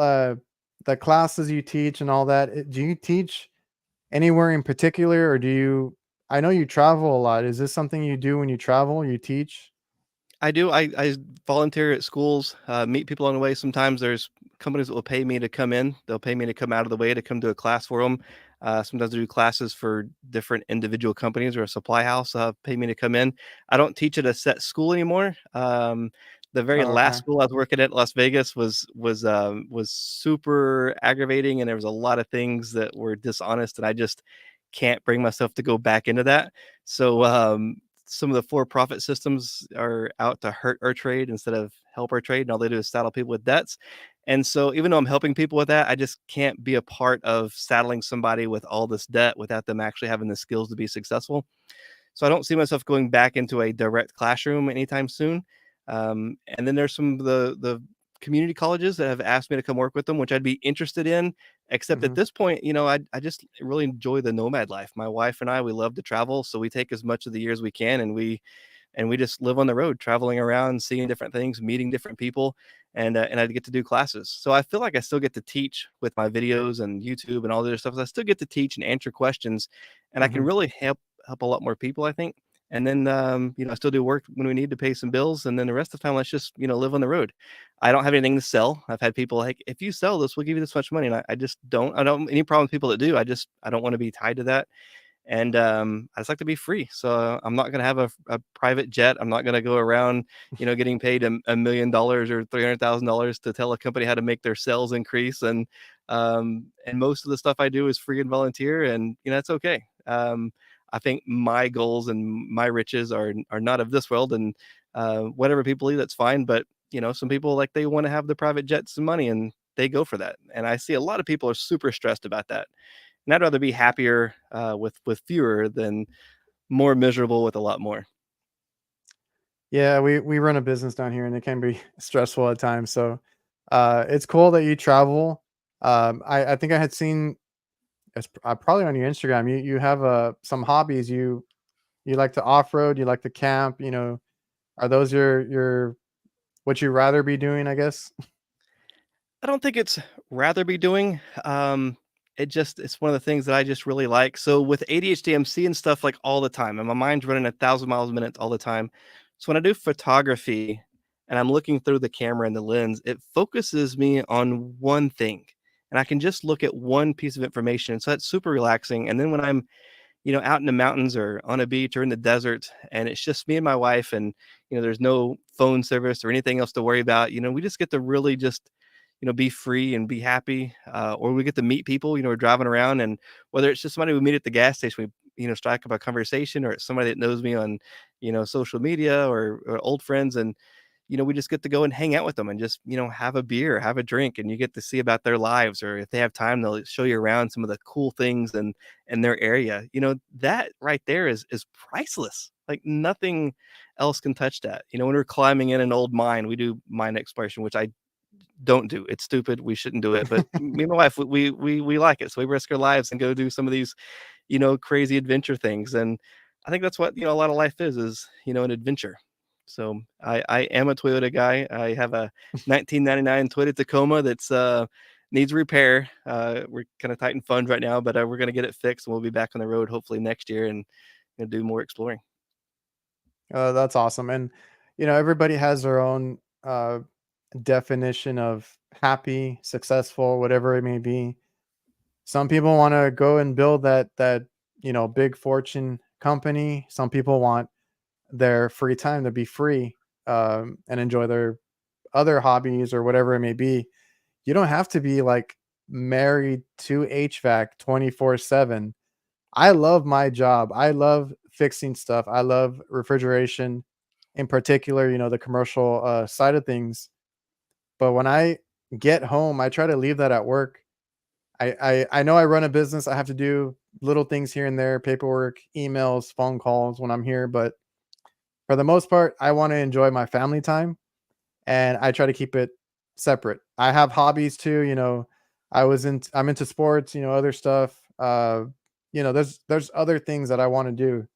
[SPEAKER 1] the classes you teach and all that, do you teach anywhere in particular, or do you? I know you travel a lot. Is this something you do when you travel? You teach?
[SPEAKER 2] I do. I volunteer at schools, meet people on the way. Sometimes there's companies that will pay me to come in. They'll pay me to come out of the way to come do a class for them. Sometimes I do classes for different individual companies or a supply house. Pay me to come in. I don't teach at a set school anymore. The very
[SPEAKER 1] Oh,
[SPEAKER 2] last
[SPEAKER 1] okay.
[SPEAKER 2] school I was working at, Las Vegas, was super aggravating, and there was a lot of things that were dishonest, and I just can't bring myself to go back into that. So some of the for-profit systems are out to hurt our trade instead of help our trade, and all they do is saddle people with debts. And so even though I'm helping people with that, I just can't be a part of saddling somebody with all this debt without them actually having the skills to be successful. So I don't see myself going back into a direct classroom anytime soon. And then there's some of the community colleges that have asked me to come work with them, which I'd be interested in. Except at
[SPEAKER 1] Hmm.
[SPEAKER 2] this point, I just really enjoy the nomad life. My wife and I, we love to travel, so we take as much of the year as we can, and we just live on the road, traveling around, seeing different things, meeting different people, and I get to do classes. So I feel like I still get to teach with my videos and YouTube and all the other stuff. I still get to teach and answer questions, and I can
[SPEAKER 1] Hmm.
[SPEAKER 2] really help a lot more people, I think. And then I still do work when we need to pay some bills, and then the rest of the time, let's just live on the road. I don't have anything to sell. I've had people like, if you sell this, we'll give you this much money, and I just don't. I don't have any problem with people that do. I don't want to be tied to that, and I just like to be free. So I'm not going to have a private jet. I'm not going to go around, getting paid $1 million or $300,000 to tell a company how to make their sales increase. And most of the stuff I do is free and volunteer, and it's okay. I think my goals and my riches are not of this world, and whatever people leave, that's fine. But some people, like, they want to have the private jets and money, and they go for that. And I see a lot of people are super stressed about that, and I'd rather be happier with fewer than more miserable with a lot more.
[SPEAKER 1] Yeah, we run a business down here, and it can be stressful at times. So, it's cool that you travel. I think I had seen it's probably on your Instagram. You have some hobbies. You like to off road. You like to camp. Are those your what you rather be doing? I guess.
[SPEAKER 2] I don't think it's rather be doing. It's one of the things that I just really like. So with ADHD, I'm seeing stuff like all the time, and my mind's running 1,000 miles a minute all the time. So when I do photography and I'm looking through the camera and the lens, it focuses me on one thing, and I can just look at one piece of information. So that's super relaxing. And then when I'm out in the mountains or on a beach or in the desert, and it's just me and my wife, and there's no phone service or anything else to worry about. We just get to really just be free and be happy, or we get to meet people. We're driving around, and whether it's just somebody we meet at the gas station, we strike up a conversation, or it's somebody that knows me on social media, or old friends, and we just get to go and hang out with them and just, have a beer, have a drink, and you get to see about their lives. Or if they have time, they'll show you around some of the cool things in their area. That right there is priceless. Like, nothing else can touch that. When we're climbing in an old mine, we do mine exploration, which I don't do. It's stupid. We shouldn't do it. But me and my wife, we like it. So we risk our lives and go do some of these, crazy adventure things. And I think that's what, a lot of life is, an adventure. So I am a Toyota guy. I have a 1999 Toyota Tacoma that's needs repair. We're kind of tight in funds right now, but we're going to get it fixed, and we'll be back on the road hopefully next year, and do more exploring.
[SPEAKER 1] That's awesome. And everybody has their own definition of happy, successful, whatever it may be. Some people want to go and build that big fortune company. Some people want their free time to be free, and enjoy their other hobbies or whatever it may be. You don't have to be like married to HVAC 24/7. I love my job. I love fixing stuff. I love refrigeration in particular, the commercial side of things. But when I get home, I try to leave that at work. I know I run a business. I have to do little things here and there, paperwork, emails, phone calls when I'm here, but for the most part, I want to enjoy my family time, and I try to keep it separate. I have hobbies too, I'm into sports, other stuff. there's other things that I want to do.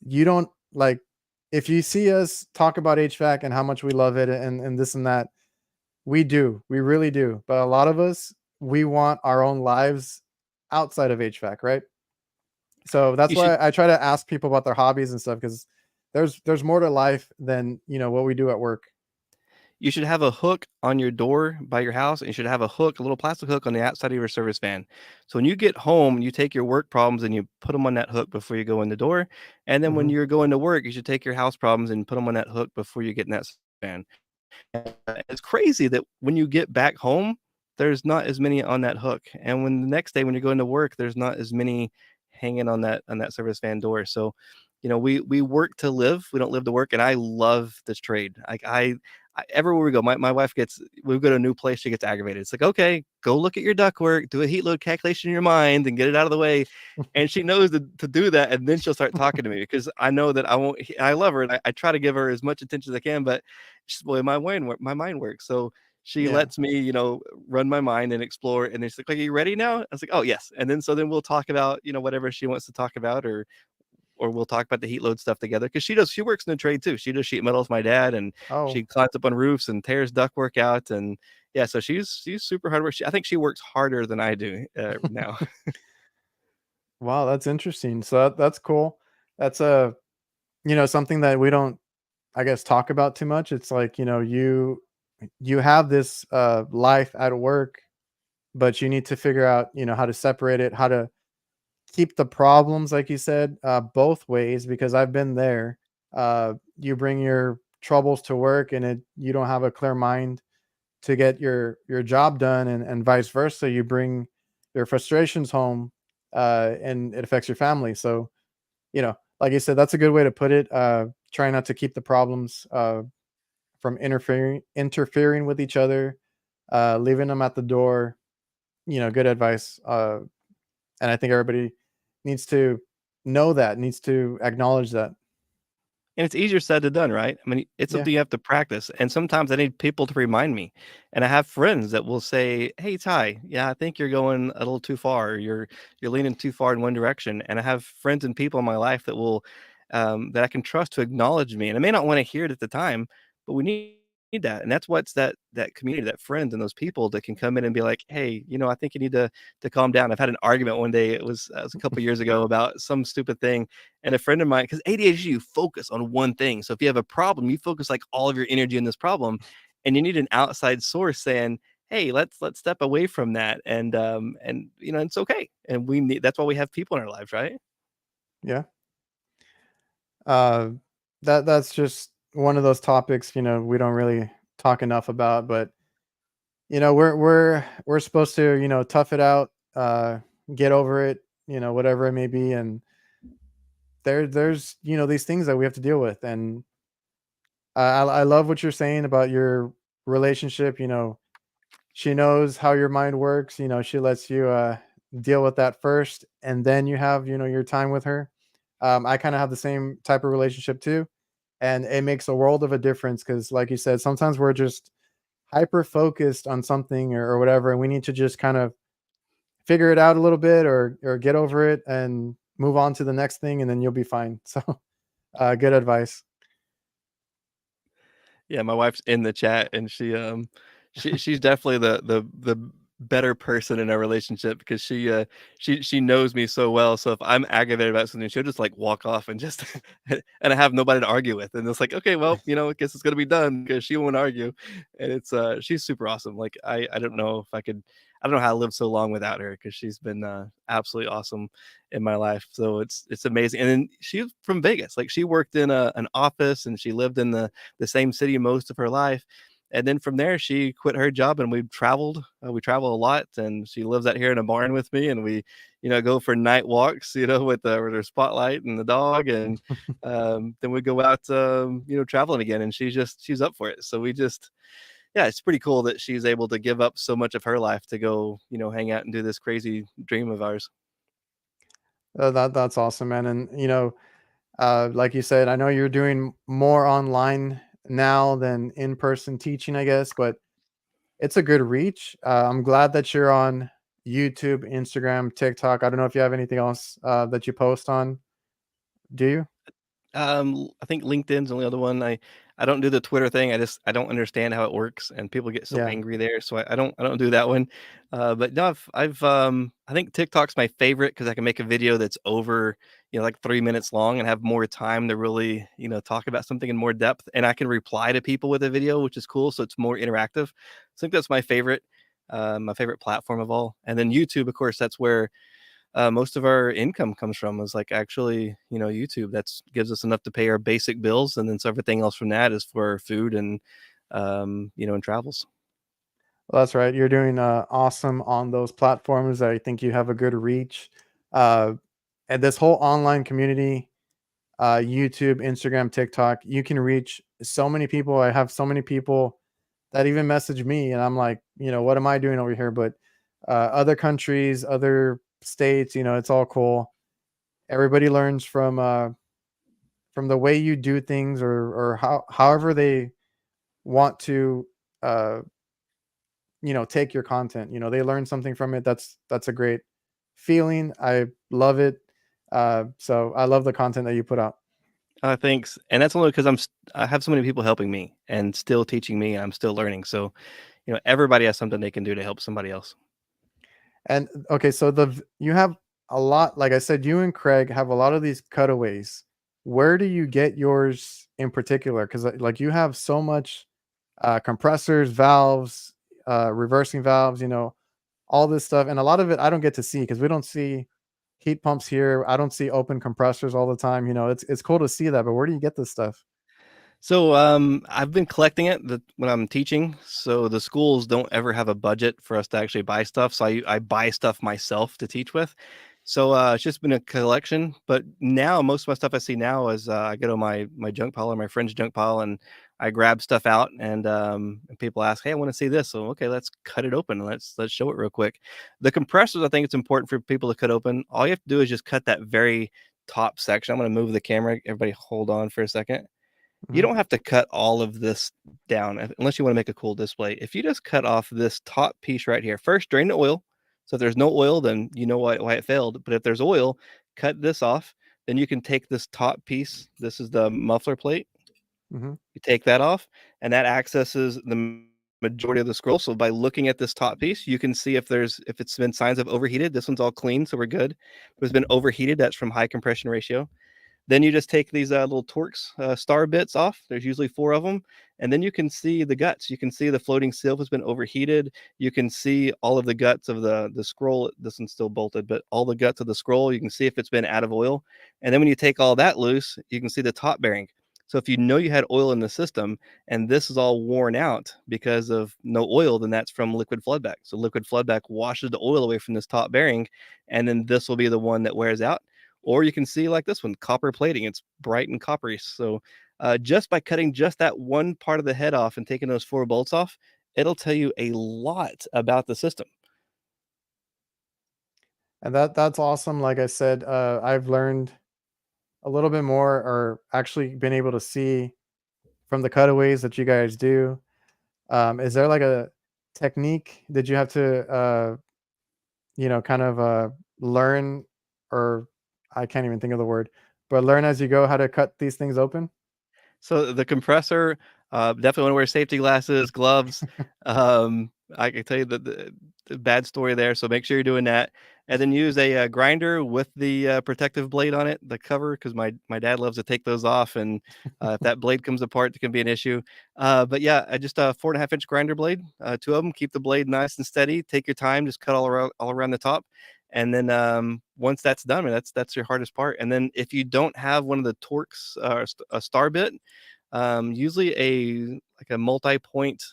[SPEAKER 1] You don't like if you see us talk about HVAC and how much we love it and this and that, we do. We really do. But a lot of us, we want our own lives outside of HVAC, right? So that's
[SPEAKER 2] You should
[SPEAKER 1] why I try to ask people about their hobbies and stuff because there's more to life than what we do at work.
[SPEAKER 2] you should have a hook on your door by your house, and you should have a hook, a little plastic hook on the outside of your service fan. So when you get home, you take your work problems and you put them on that hook before you go in the door. And then when
[SPEAKER 1] Hmm.
[SPEAKER 2] you're going to work, you should take your house problems and put them on that hook before you get in that fan. It's crazy that when you get back home, there's not as many on that hook, and when the next day when you're going to work, there's not as many hanging on that service fan door. So, we work to live, we don't live to work, and I love this trade. Like I everywhere we go, my wife gets we go to a new place, she gets aggravated. It's like, okay, go look at your ductwork, do a heat load calculation in your mind, and get it out of the way. And she knows to do that, and then she'll start talking to me because I know that I won't. I love her, and I try to give her as much attention as I can, but she's the way my mind works. So she
[SPEAKER 1] Yeah.
[SPEAKER 2] lets me, run my mind and explore. And then she's like, "Are you ready now?" I was like, "Oh yes." And then so then we'll talk about whatever she wants to talk about, or we'll talk about the heat load stuff together because she works in the trade too. She does sheet metal with my dad, and
[SPEAKER 1] Oh,
[SPEAKER 2] she climbs up on roofs and tears ductwork out. And yeah, so she's super hard work. I think she works harder than I do now.
[SPEAKER 1] wow, that's interesting. So that's cool. That's something that we don't, I guess, talk about too much. It's like, you have this life at work, but you need to figure out, how to separate it, how to keep the problems, like you said, both ways, because I've been there. You bring your troubles to work and you don't have a clear mind to get your job done, and vice versa. You bring your frustrations home, and it affects your family. So, like you said, that's a good way to put it. Try not to keep the problems from interfering with each other, leaving them at the door. Good advice. And I think everybody needs to know that, needs to acknowledge that.
[SPEAKER 2] And it's easier said than done, right? I mean, it's
[SPEAKER 1] Yeah.
[SPEAKER 2] something you have to practice, and sometimes I need people to remind me. And I have friends that will say, "Hey, Ty, yeah, I think you're going a little too far. Or you're leaning too far in one direction." And I have friends and people in my life that will that I can trust to acknowledge me. And I may not want to hear it at the time, but we need that. And that's what's that community, that friends and those people that can come in and be like, "Hey, I think you need to calm down." I've had an argument one day. It was a couple years ago about some stupid thing, and a friend of mine, because ADHD, you focus on one thing. So if you have a problem, you focus like all of your energy in this problem, and you need an outside source saying, "Hey, let's step away from that," and it's okay. And we need that's why we have people in our lives, right?
[SPEAKER 1] Yeah. Uh, that's just one of those topics, we don't really talk enough about, but we're supposed to, tough it out, get over it, whatever it may be, and there's these things that we have to deal with, and I love what you're saying about your relationship. She knows how your mind works. She lets you deal with that first, and then you have your time with her. I kind of have the same type of relationship too, and it makes a world of a difference because, like you said, sometimes we're just hyper focused on something or whatever, and we need to just kind of figure it out a little bit or get over it and move on to the next thing, and then you'll be fine. So, good advice.
[SPEAKER 2] Yeah, my wife's in the chat, and she's definitely the better person in our relationship because she knows me so well. So if I'm aggravated about something, she'll just like walk off and just and I have nobody to argue with. And it's like, okay, well, I guess it's gonna be done because she won't argue. And it's she's super awesome. Like I don't know if I don't know how to live so long without her because she's been absolutely awesome in my life. So it's amazing. And then she's from Vegas. Like she worked in an office and she lived in the same city most of her life. And then from there, she quit her job and we've traveled. We travel a lot, and she lives out here in a barn with me. And we, go for night walks, with her spotlight and the dog, and then we go out, traveling again. And she's up for it. So yeah, it's pretty cool that she's able to give up so much of her life to go, hang out and do this crazy dream of ours.
[SPEAKER 1] That's awesome, man. And like you said, I know you're doing more online now than in person teaching, I guess, but it's a good reach. I'm glad that you're on. YouTube, Instagram, TikTok. I don't know if you have anything else that you post on. Do you?
[SPEAKER 2] I think LinkedIn's the only other one. I don't do the Twitter thing. I don't understand how it works, and people get so
[SPEAKER 1] Yeah.
[SPEAKER 2] angry there, so I don't do that one. But no, I think TikTok's my favorite because I can make a video that's over, like 3 minutes long and have more time to really, talk about something in more depth, and I can reply to people with a video, which is cool. So it's more interactive. I think that's my favorite platform of all. And then YouTube, of course, that's where most of our income comes from is like actually, YouTube. That's gives us enough to pay our basic bills, and then so everything else from that is for food and and travels.
[SPEAKER 1] Well, that's right. You're doing awesome on those platforms. I think you have a good reach. Uh, and this whole online community, YouTube, Instagram, TikTok, you can reach so many people. I have so many people that even message me, and I'm like, what am I doing over here? But other countries, other states, it's all cool. Everybody learns from the way you do things, or however they want to uh, take your content. They learn something from it. That's a great feeling. I love it. So I love the content that you put out.
[SPEAKER 2] Thanks, and that's only because I have so many people helping me and still teaching me. I'm still learning, so everybody has something they can do to help somebody else.
[SPEAKER 1] And okay, so you have a lot, like I said, you and Craig have a lot of these cutaways. Where do you get yours in particular? Because like you have so much compressors, valves, reversing valves, all this stuff, and a lot of it I don't get to see because we don't see heat pumps here. I don't see open compressors all the time. It's cool to see that, but where do you get this stuff?
[SPEAKER 2] So, I've been collecting it when I'm teaching. So the schools don't ever have a budget for us to actually buy stuff. So I buy stuff myself to teach with. So it's just been a collection. But now most of my stuff I see now is I go to my junk pile or my friend's junk pile, and I grab stuff out, and people ask, "Hey, I want to see this." So okay, let's cut it open. And let's show it real quick. The compressors, I think it's important for people to cut open. All you have to do is just cut that very top section. I'm going to move the camera. Everybody, hold on for a second. You
[SPEAKER 1] Mhm,
[SPEAKER 2] don't have to cut all of this down unless you want to make a cool display. If you just cut off this top piece right here, first drain the oil. So if there's no oil, then you know why it failed. But if there's oil, cut this off. Then you can take this top piece. This is the muffler plate.
[SPEAKER 1] mhm.
[SPEAKER 2] You take that off, and that accesses the majority of the scroll. So by looking at this top piece, you can see if it's been signs of overheated. This one's all clean, so we're good. If it's been overheated, that's from high compression ratio. Then you just take these little Torx star bits off. There's usually 4 of them. And then you can see the guts. You can see the floating sieve has been overheated. You can see all of the guts of the scroll. This one's still bolted, but all the guts of the scroll, you can see if it's been out of oil. And then when you take all that loose, you can see the top bearing. So if you know you had oil in the system and this is all worn out because of no oil, then that's from liquid floodback. So liquid floodback washes the oil away from this top bearing, and then this will be the one that wears out. Or you can see like this one, copper plating. It's bright and coppery. So just by cutting just that one part of the head off and taking those 4 bolts off, it'll tell you a lot about the system.
[SPEAKER 1] And that's awesome. Like I said, I've learned a little bit more, or actually been able to see from the cutaways that you guys do. Is there like a technique? Did you have to, kind of learn, or I can't even think of the word, but learn as you go how to cut these things open?
[SPEAKER 2] So the compressor, definitely want to wear safety glasses, gloves. I can tell you the bad story there, so make sure you're doing that, and then use a grinder with the protective blade on it, the cover, because my dad loves to take those off, and if that blade comes apart, it can be an issue. But yeah, I just a 4.5-inch grinder blade, 2 of them. Keep the blade nice and steady. Take your time. Just cut all around the top. And then once that's done, I mean, that's your hardest part. And then if you don't have one of the Torx a star bit, usually a multi-point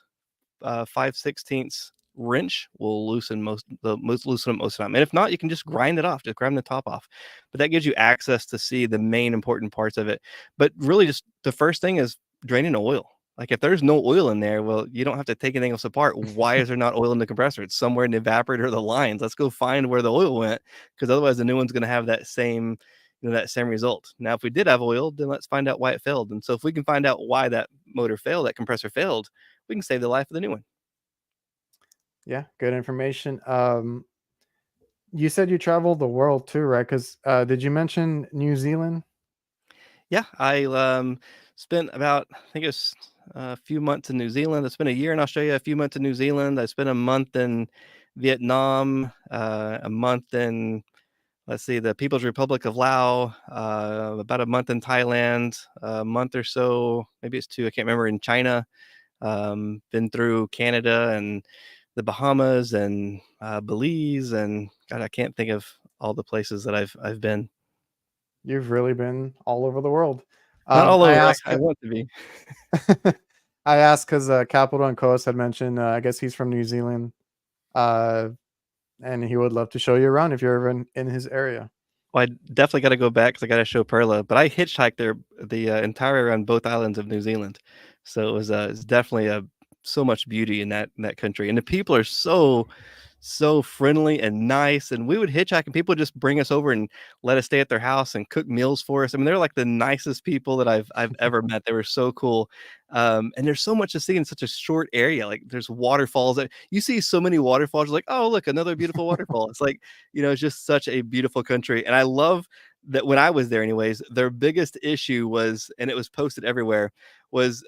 [SPEAKER 2] 5/16 wrench will loosen it most of the time. And if not, you can just grind it off, just grind the top off. But that gives you access to see the main important parts of it. But really, just the first thing is draining the oil. Like if there's no oil in there, well, you don't have to take anything else apart. Why is there not oil in the compressor? It's somewhere in the evaporator or the lines. Let's go find where the oil went, because otherwise the new one's going to have that same result. Now, if we did have oil, then let's find out why it failed. And so if we can find out why that motor failed, that compressor failed, we can save the life of the new one.
[SPEAKER 1] Yeah, good information. You said you traveled the world too, right? Because did you mention New Zealand?
[SPEAKER 2] Yeah, I spent about I think it was a few months in New Zealand. I spent a year in Australia, a few months in New Zealand. I spent a month in Vietnam, a month in let's see, the People's Republic of Laos, about a month in Thailand, a month or so, maybe it's 2, I can't remember, in China. Been through Canada and the Bahamas and Belize, and God, I can't think of all the places that I've been.
[SPEAKER 1] You've really been all over the world.
[SPEAKER 2] Not all
[SPEAKER 1] I
[SPEAKER 2] over.
[SPEAKER 1] asked.
[SPEAKER 2] I want to be.
[SPEAKER 1] I asked because Capital and Coast had mentioned. I guess he's from New Zealand, uh, and he would love to show you around if you're ever in his area.
[SPEAKER 2] Well, I definitely got to go back because I got to show Perla. But I hitchhiked there the entire around both islands of New Zealand, so it's definitely a so much beauty in that country, and the people are so friendly and nice. And we would hitchhike, and people would just bring us over and let us stay at their house and cook meals for us. I mean, they're like the nicest people that I've ever met. They were so cool. And there's so much to see in such a short area. Like there's waterfalls that you see so many waterfalls. You're like, oh look, another beautiful waterfall. It's like it's just such a beautiful country. And I love that when I was there, anyways, their biggest issue was, and it was posted everywhere, was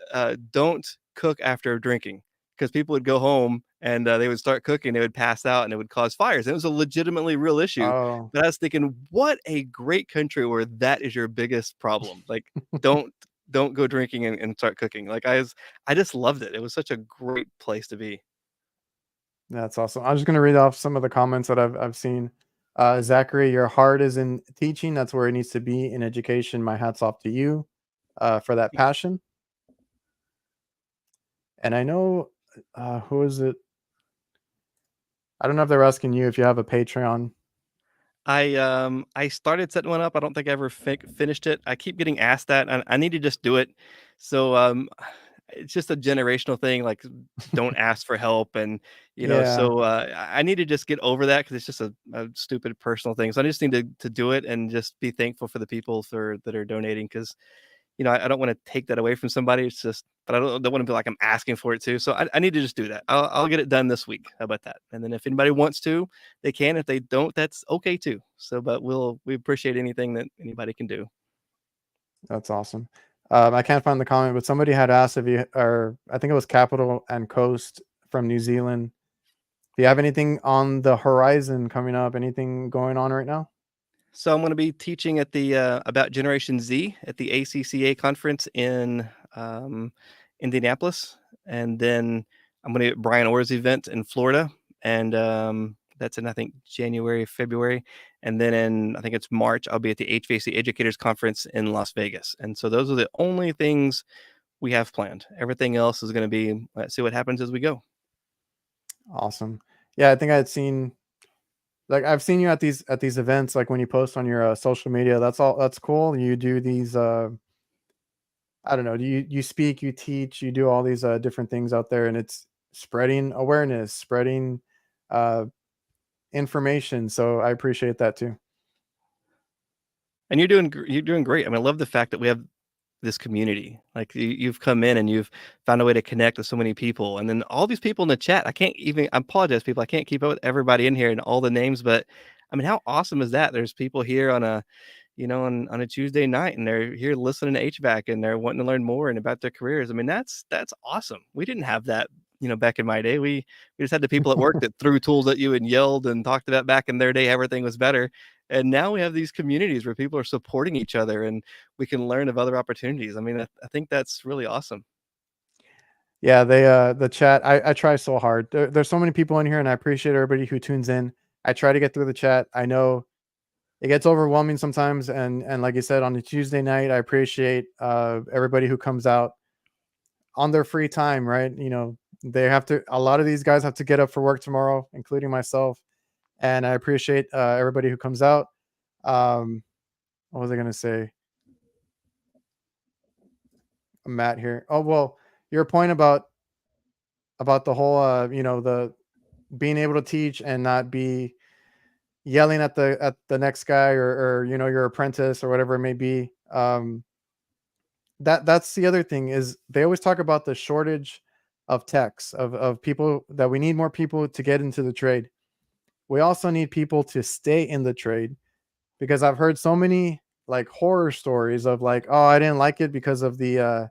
[SPEAKER 2] don't cook after drinking because people would go home and they would start cooking, they would pass out, and it would cause fires. And it was a legitimately real issue.
[SPEAKER 1] Oh,
[SPEAKER 2] But I was thinking, what a great country where that is your biggest problem. Like, don't don't go drinking and start cooking. Like I just loved it. It was such a great place to be.
[SPEAKER 1] that's awesome. I'm just gonna read off some of the comments that I've seen. Zachary, your heart is in teaching. That's where it needs to be in education. My hats off to you for that passion. And I know who is it? I don't know if they're asking you if you have a Patreon.
[SPEAKER 2] I started setting one up. I don't think I ever finished it. I keep getting asked that, and I need to just do it. So it's just a generational thing. Like, don't ask for help, and
[SPEAKER 1] Yeah,
[SPEAKER 2] so I need to just get over that because it's just a stupid personal thing. So I just need to do it and just be thankful for the people that are donating because I don't want to take that away from somebody. It's just, but I don't want to be like I'm asking for it too. So I need to just do that. I'll get it done this week. How about that? And then if anybody wants to, they can. If they don't, that's okay too. So, but we appreciate anything that anybody can do.
[SPEAKER 1] that's awesome. I can't find the comment, but somebody had asked if you, or I think it was Capital and Coast from New Zealand. Do you have anything on the horizon coming up? Anything going on right now?
[SPEAKER 2] So I'm going to be teaching at the about Generation Z at the ACCA conference in Indianapolis, and then I'm going to be at Brian Orr's event in Florida, and that's in I think January, February, and then in I think it's March I'll be at the HVAC Educators Conference in Las Vegas, and so those are the only things we have planned. Everything else is going to be let's see what happens as we go.
[SPEAKER 1] Awesome. Yeah, I think I had seen like I've seen you at these events, like when you post on your social media. That's all. That's cool. You do these. I don't know. You speak, you teach, you do all these different things out there, and it's spreading awareness, spreading uh, information. So I appreciate that too.
[SPEAKER 2] And you're doing great. I mean, I love the fact that we have this community. Like you've come in and you've found a way to connect with so many people. And then all these people in the chat, I apologize, people. I can't keep up with everybody in here and all the names, but I mean, how awesome is that? There's people here on on a Tuesday night and they're here listening to HVAC and they're wanting to learn more and about their careers. I mean, that's awesome. We didn't have that, back in my day. We just had the people at work that threw tools at you and yelled and talked about back in their day, everything was better. And now we have these communities where people are supporting each other and we can learn of other opportunities. I mean, I think that's really awesome.
[SPEAKER 1] Yeah, they the chat. I try so hard. There's so many people in here, and I appreciate everybody who tunes in. I try to get through the chat. I know it gets overwhelming sometimes, and like you said, on a Tuesday night, I appreciate everybody who comes out on their free time. Right? They have to. A lot of these guys have to get up for work tomorrow, including myself, and I appreciate everybody who comes out. Um, what was I gonna say? Matt here. Oh well, your point about the whole the being able to teach and not be yelling at the next guy or your apprentice or whatever it may be. That's the other thing is they always talk about the shortage of techs of people that we need more people to get into the trade. we also need people to stay in the trade, because I've heard so many like horror stories of like, oh, I didn't like it because of the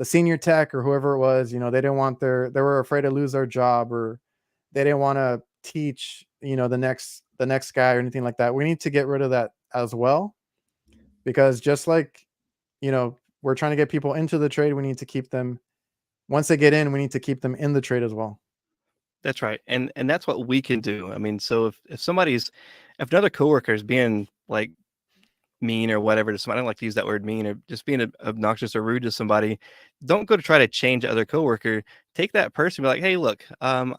[SPEAKER 1] senior tech or whoever it was. They didn't want they were afraid to lose their job, or they didn't want to teach, the next guy or anything like that. We need to get rid of that as well, because just like, we're trying to get people into the trade, we need to keep them, once they get in, we need to keep them in the trade as well.
[SPEAKER 2] That's right, and that's what we can do. I mean, so if another coworker is being like mean or whatever to somebody, I don't like to use that word mean, or just being obnoxious or rude to somebody, don't go to try to change the other coworker. Take that person, be like, hey, look, I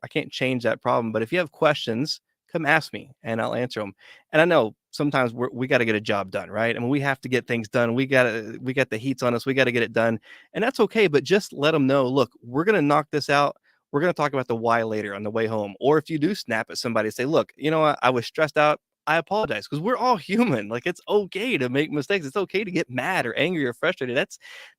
[SPEAKER 2] can't change that problem, but if you have questions, come ask me and I'll answer them. And I know sometimes we got to get a job done, right? I mean, we have to get things done. We got the heats on us. We got to get it done, and that's okay. But just let them know, look, we're gonna knock this out. We're going to talk about the why later on the way home. Or if you do snap at somebody, say, look, you know what? I was stressed out. I apologize, because we're all human. Like, it's okay to make mistakes. It's okay to get mad or angry or frustrated.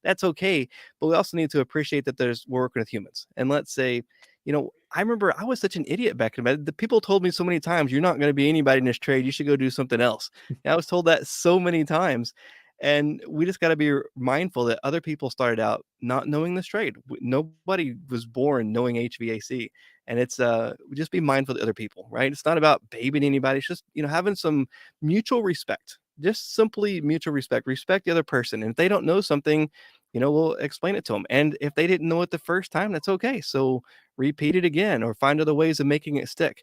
[SPEAKER 2] That's okay. But we also need to appreciate that we're working with humans. And let's say, I remember I was such an idiot back in the day. The people told me so many times, you're not going to be anybody in this trade. You should go do something else. And I was told that so many times. And we just got to be mindful that other people started out not knowing this trade. Nobody was born knowing HVAC. And it's just be mindful of other people, right? It's not about babying anybody. It's just, having some mutual respect. Just simply mutual respect. Respect the other person. And if they don't know something, we'll explain it to them. And if they didn't know it the first time, that's okay. So repeat it again or find other ways of making it stick.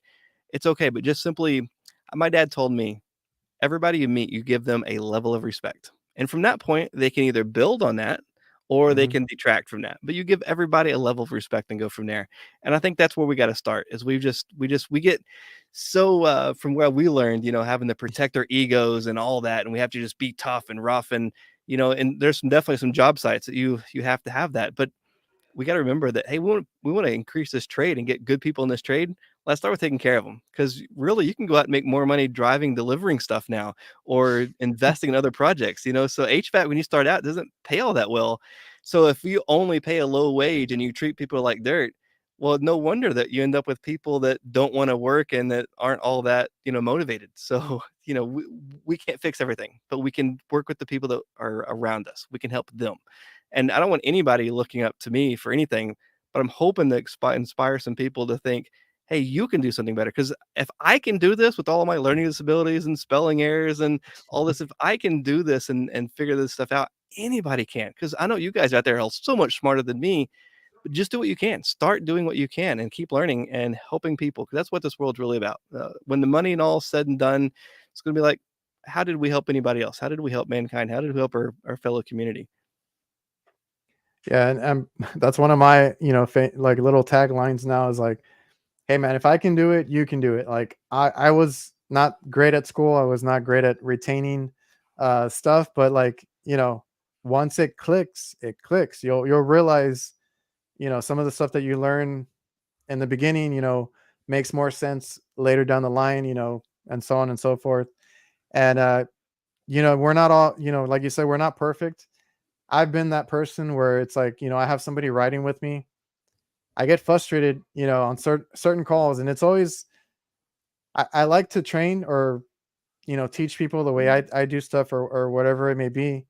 [SPEAKER 2] It's okay. But just simply, my dad told me, everybody you meet, you give them a level of respect. And from that point, they can either build on that or they
[SPEAKER 1] Mhm.
[SPEAKER 2] can detract from that. But you give everybody a level of respect and go from there. And I think that's where we got to start. Is we get so from where we learned, having to protect our egos and all that, and we have to just be tough and rough, and and there's definitely some job sites that you have to have that. But we got to remember that, hey, we want to increase this trade and get good people in this trade. Let's start with taking care of them, because really you can go out and make more money driving, delivering stuff now, or investing in other projects. So HVAC, when you start out, doesn't pay all that well. So if you only pay a low wage and you treat people like dirt, well, no wonder that you end up with people that don't want to work and that aren't all that motivated. So we can't fix everything, but we can work with the people that are around us. We can help them. And I don't want anybody looking up to me for anything, but I'm hoping to inspire some people to think, hey, you can do something better. Because if I can do this with all of my learning disabilities and spelling errors and all this, if I can do this and figure this stuff out, anybody can. Because I know you guys out there are so much smarter than me, but just do what you can. Start doing what you can and keep learning and helping people, because that's what this world's really about. When the money and all said and done, it's going to be like, how did we help anybody else? How did we help mankind? How did we help our fellow community?
[SPEAKER 1] Yeah, and that's one of my, like little taglines now is like, "Hey man, if I can do it, you can do it." Like I was not great at school. I was not great at retaining stuff, but like, once it clicks, it clicks. You'll realize, some of the stuff that you learn in the beginning, makes more sense later down the line, and so on and so forth. And we're not all, like you said, we're not perfect. I've been that person where it's like, I have somebody riding with me. I get frustrated, on certain calls, and it's always I like to train or teach people the way I do stuff, or whatever it may be.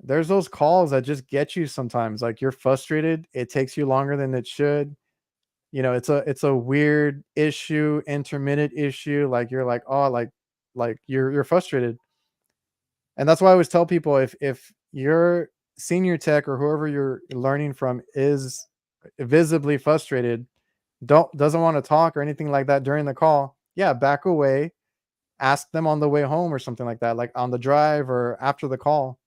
[SPEAKER 1] There's those calls that just get you sometimes. Like you're frustrated, it takes you longer than it should. It's a weird issue, intermittent issue. Like you're like, oh, like you're frustrated. And that's why I always tell people, if your senior tech or whoever you're learning from is visibly frustrated, doesn't want to talk or anything like that during the call, yeah, back away, ask them on the way home or something like that, like on the drive or after the call.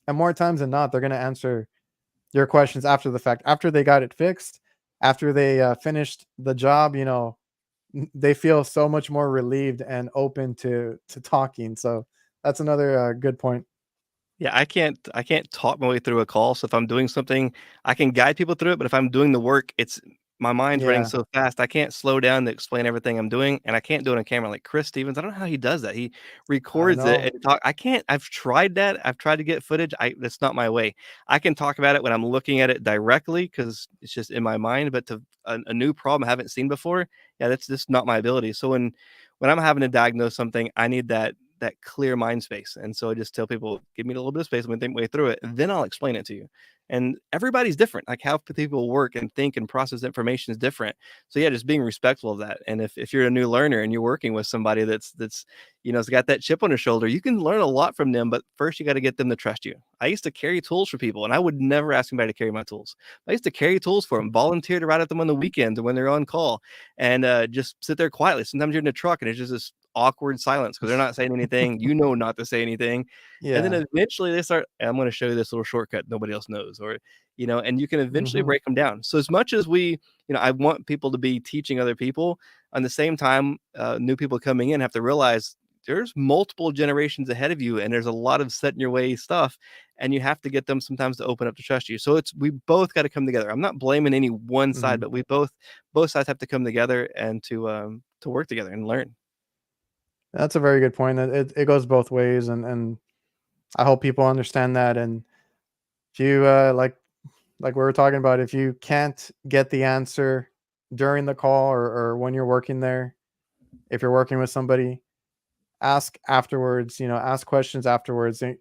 [SPEAKER 1] And more times than not, they're going to answer your questions after the fact, after they got it fixed, after they finished the job. They feel so much more relieved and open to talking. So that's another good point.
[SPEAKER 2] Yeah, I can't talk my way through a call. So if I'm doing something, I can guide people through it. But if I'm doing the work, it's my mind's running
[SPEAKER 1] Yeah,
[SPEAKER 2] so fast, I can't slow down to explain everything I'm doing, and I can't do it on camera like Chris Stevens. I don't know how he does that. He
[SPEAKER 1] I
[SPEAKER 2] records it
[SPEAKER 1] know.
[SPEAKER 2] and talk. I can't. I've tried that. I've tried to get footage. That's not my way. I can talk about it when I'm looking at it directly because it's just in my mind. But to a new problem I haven't seen before, yeah, that's just not my ability. So when I'm having to diagnose something, I need that clear mind space. And so I just tell people, give me a little bit of space. Let me think way through it, and then I'll explain it to you. And everybody's different. Like how people work and think and process information is different. So yeah, just being respectful of that. And if you're a new learner and you're working with somebody that's has got that chip on their shoulder, you can learn a lot from them. But first, you got to get them to trust you. I used to carry tools for people, and I would never ask anybody to carry my tools. I used to carry tools for them, volunteer to ride at them on the weekends or when they're on call, and just sit there quietly. Sometimes you're in the truck and it's just this awkward silence because they're not saying anything. Not to say anything. And then
[SPEAKER 1] Yeah.
[SPEAKER 2] eventually they start, I'm going to show you this little shortcut nobody else knows, or, and you can eventually
[SPEAKER 1] Mhm.
[SPEAKER 2] break them down. So as much as I want people to be teaching other people, on the same time, new people coming in have to realize there's multiple generations ahead of you and there's a lot of set in your way stuff. And you have to get them sometimes to open up to trust you. So we both got to come together. I'm not blaming any one side,
[SPEAKER 1] Mhm.
[SPEAKER 2] but both sides have to come together and to work together and learn.
[SPEAKER 1] That's a very good point. It goes both ways, and I hope people understand that. And if you like we were talking about, if you can't get the answer during the call or when you're working there, if you're working with somebody, ask afterwards. Ask questions afterwards. And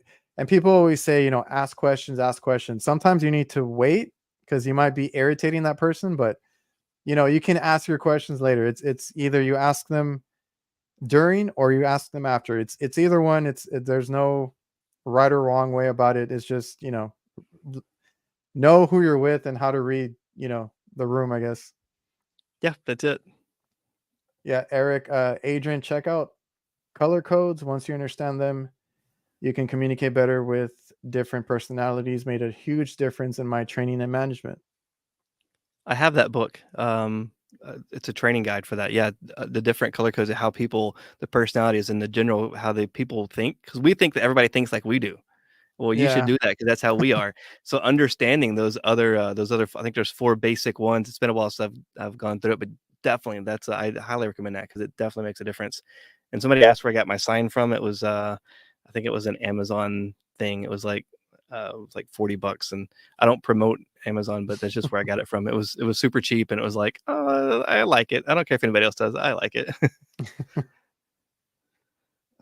[SPEAKER 1] people always say, ask questions, ask questions. Sometimes you need to wait because you might be irritating that person, but you can ask your questions later. It's either you ask them during or you ask them after. It's either one. There's no right or wrong way about it. It's just, know who you're with and how to read, the room, I guess.
[SPEAKER 2] Yeah, that's it.
[SPEAKER 1] Yeah, Eric, Adrian, check out color codes. Once you understand them, you can communicate better with different personalities. Made a huge difference in my training and management.
[SPEAKER 2] I have that book. It's a training guide for that. Yeah, the different color codes of how the personalities, and the general how the people think, because we think that everybody thinks like we do. Well, you should
[SPEAKER 1] Yeah.
[SPEAKER 2] do that because that's how we are. So understanding those other, I think there's 4 basic ones. It's been a while since I've gone through it, but definitely I highly recommend that because it definitely makes a difference. And somebody asked where I got my sign from. It was, I think it was an Amazon thing. It was like $40, and I don't promote Amazon, but that's just where I got it from. It was super cheap, and it was like, "Oh, I like it. I don't care if anybody else does. I like it."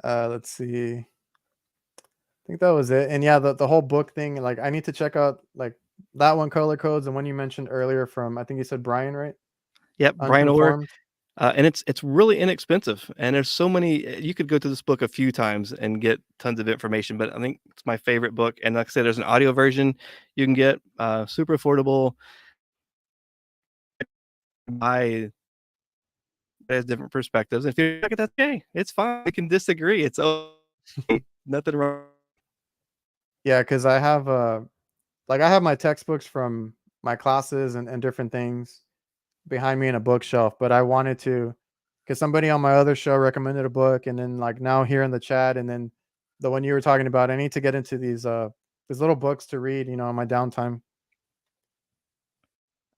[SPEAKER 1] Let's see. I think that was it. And yeah, the whole book thing, like I need to check out like that one, color codes, and one you mentioned earlier from, I think you said Brian, right?
[SPEAKER 2] Yep, Brian Orr.
[SPEAKER 1] Unconformed.
[SPEAKER 2] And it's really inexpensive, and there's so many. You could go through this book a few times and get tons of information, but I think it's my favorite book. And like I said, there's an audio version you can get, super affordable. Buy has different perspectives. If you like it, that's okay. It's fine. We can disagree. It's okay. Nothing wrong.
[SPEAKER 1] Yeah, because I have like I have my textbooks from my classes and different things behind me in a bookshelf, but I wanted to, because somebody on my other show recommended a book, and then like now here in the chat, and then the one you were talking about, I need to get into these little books to read, in my downtime.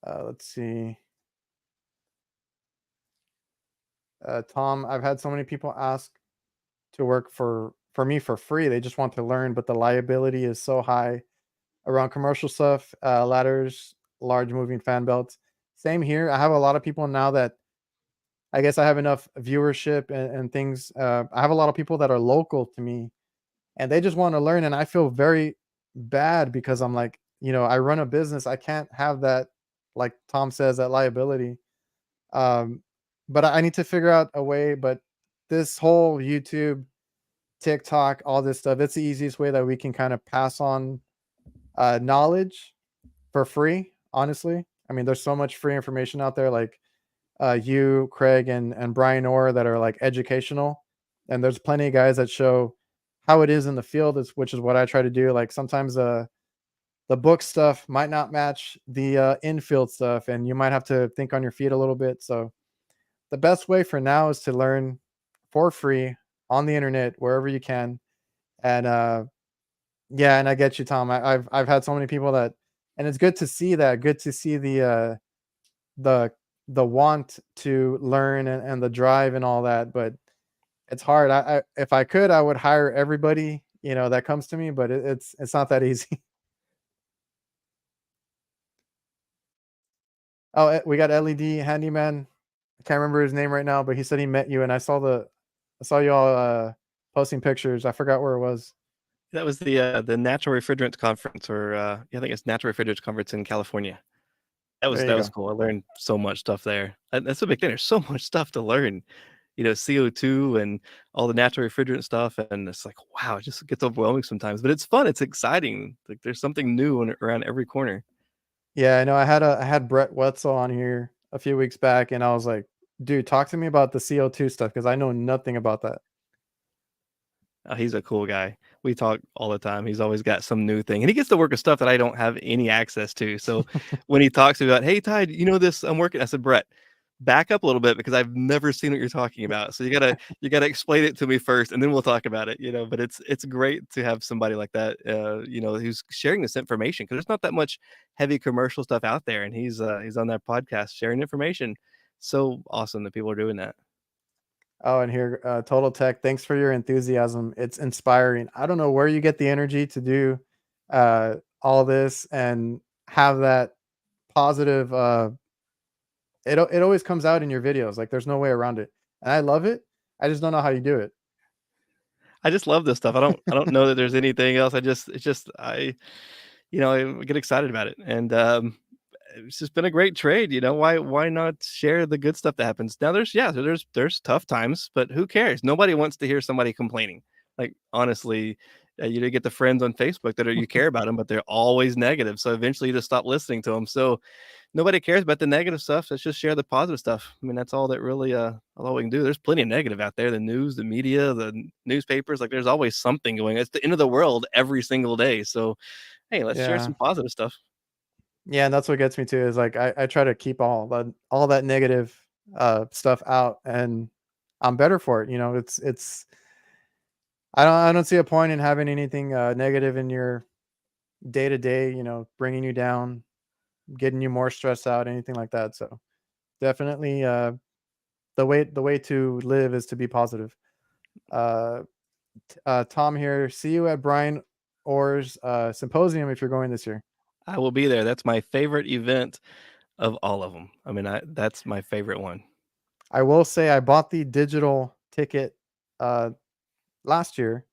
[SPEAKER 1] Let's see. Tom, I've had so many people ask to work for me for free. They just want to learn, but the liability is so high around commercial stuff, ladders, large moving fan belts. Same here. I have a lot of people now that I guess I have enough viewership and things. I have a lot of people that are local to me and they just want to learn. And I feel very bad because I'm like, I run a business. I can't have that, like Tom says, that liability. Um, but I need to figure out a way. But this whole YouTube, TikTok, all this stuff, it's the easiest way that we can kind of pass on knowledge for free, honestly. I mean, there's so much free information out there, like you, Craig, and Brian Orr that are like educational, and there's plenty of guys that show how it is in the field, which is what I try to do. Like sometimes the book stuff might not match the infield stuff, and you might have to think on your feet a little bit. So the best way for now is to learn for free on the internet wherever you can, and yeah, and I get you, Tom. I've had so many people that, and it's good to see that. Good to see the the want to learn and the drive and all that, but it's hard. I if I could, I would hire everybody, that comes to me, but it's not that easy. Oh, we got LED handyman. I can't remember his name right now, but he said he met you, and I saw you all posting pictures. I forgot where it was.
[SPEAKER 2] That was the Natural Refrigerants Conference, or yeah, I think it's Natural Refrigerants Conference in California.
[SPEAKER 1] There you
[SPEAKER 2] That was
[SPEAKER 1] go.
[SPEAKER 2] cool. I learned so much stuff there. That's a big thing. There's so much stuff to learn. CO2 and all the natural refrigerant stuff, and it's like, wow, it just gets overwhelming sometimes. But it's fun. It's exciting. Like there's something new around every corner.
[SPEAKER 1] Yeah, I know. I had Brett Wetzel on here a few weeks back, and I was like, dude, talk to me about the CO2 stuff because I know nothing about that.
[SPEAKER 2] He's a cool guy. We talk all the time. He's always got some new thing, and he gets to work with stuff that I don't have any access to. So when he talks about, "Hey, Ty, you know this? I'm working," I said, "Brett, back up a little bit because I've never seen what you're talking about. So you gotta explain it to me first, and then we'll talk about it." But it's great to have somebody like that, who's sharing this information because there's not that much heavy commercial stuff out there, and he's on that podcast sharing information. So awesome that people are doing that.
[SPEAKER 1] Oh, and here, Total Tech, thanks for your enthusiasm. It's inspiring. I don't know where you get the energy to do all this and have that positive. It always comes out in your videos. Like there's no way around it, and I love it. I just don't know how you do it.
[SPEAKER 2] I just love this stuff. I don't know that there's anything else. It's just I get excited about it, and it's just been a great trade. Why not share the good stuff that happens? Now there's tough times, but who cares? Nobody wants to hear somebody complaining. Like honestly, you get the friends on Facebook that you care about them, but they're always negative. So eventually you just stop listening to them. So nobody cares about the negative stuff. Let's just share the positive stuff. I mean, that's all that really all we can do. There's plenty of negative out there. The news, the media, newspapers, like there's always something going. It's the end of the world every single day. So hey, let's share
[SPEAKER 1] Yeah,
[SPEAKER 2] some positive stuff.
[SPEAKER 1] yeah, and that's what gets me too. Is like I try to keep all that negative stuff out, and I'm better for it. It's I don't see a point in having anything negative in your day to day. Bringing you down, getting you more stressed out, anything like that. So definitely, the way to live is to be positive. Uh, Tom here. See you at Brian Orr's symposium if you're going this year.
[SPEAKER 2] I will be there. That's my favorite event of all of them. I mean, that's my favorite one.
[SPEAKER 1] I will say I bought the digital ticket uh, last year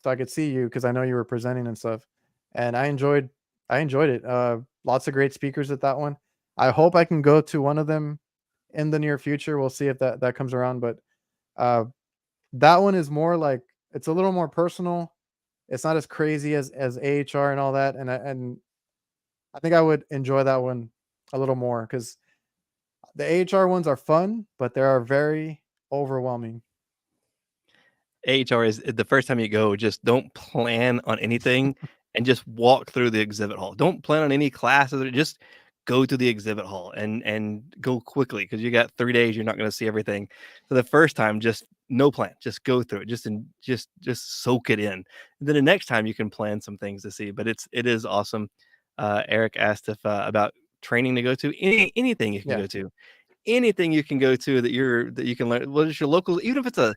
[SPEAKER 1] so I could see you because I know you were presenting and stuff, and I enjoyed it. Lots of great speakers at that one. I hope I can go to one of them in the near future. We'll see if that comes around, but uh, that one is more like it's a little more personal. It's not as crazy as AHR and all that, and I think I would enjoy that one a little more because the AHR ones are fun, but they are very overwhelming.
[SPEAKER 2] AHR is the first time you go, just don't plan on anything and just walk through the exhibit hall. Don't plan on any classes or just go to the exhibit hall and go quickly because you got 3 days, you're not going to see everything. So the first time, just no plan, just go through it, just soak it in. And then the next time you can plan some things to see. But it is awesome. Eric asked if about training to go to anything you can
[SPEAKER 1] Yeah.
[SPEAKER 2] go to anything you can go to that you can learn. What is your local, even if it's a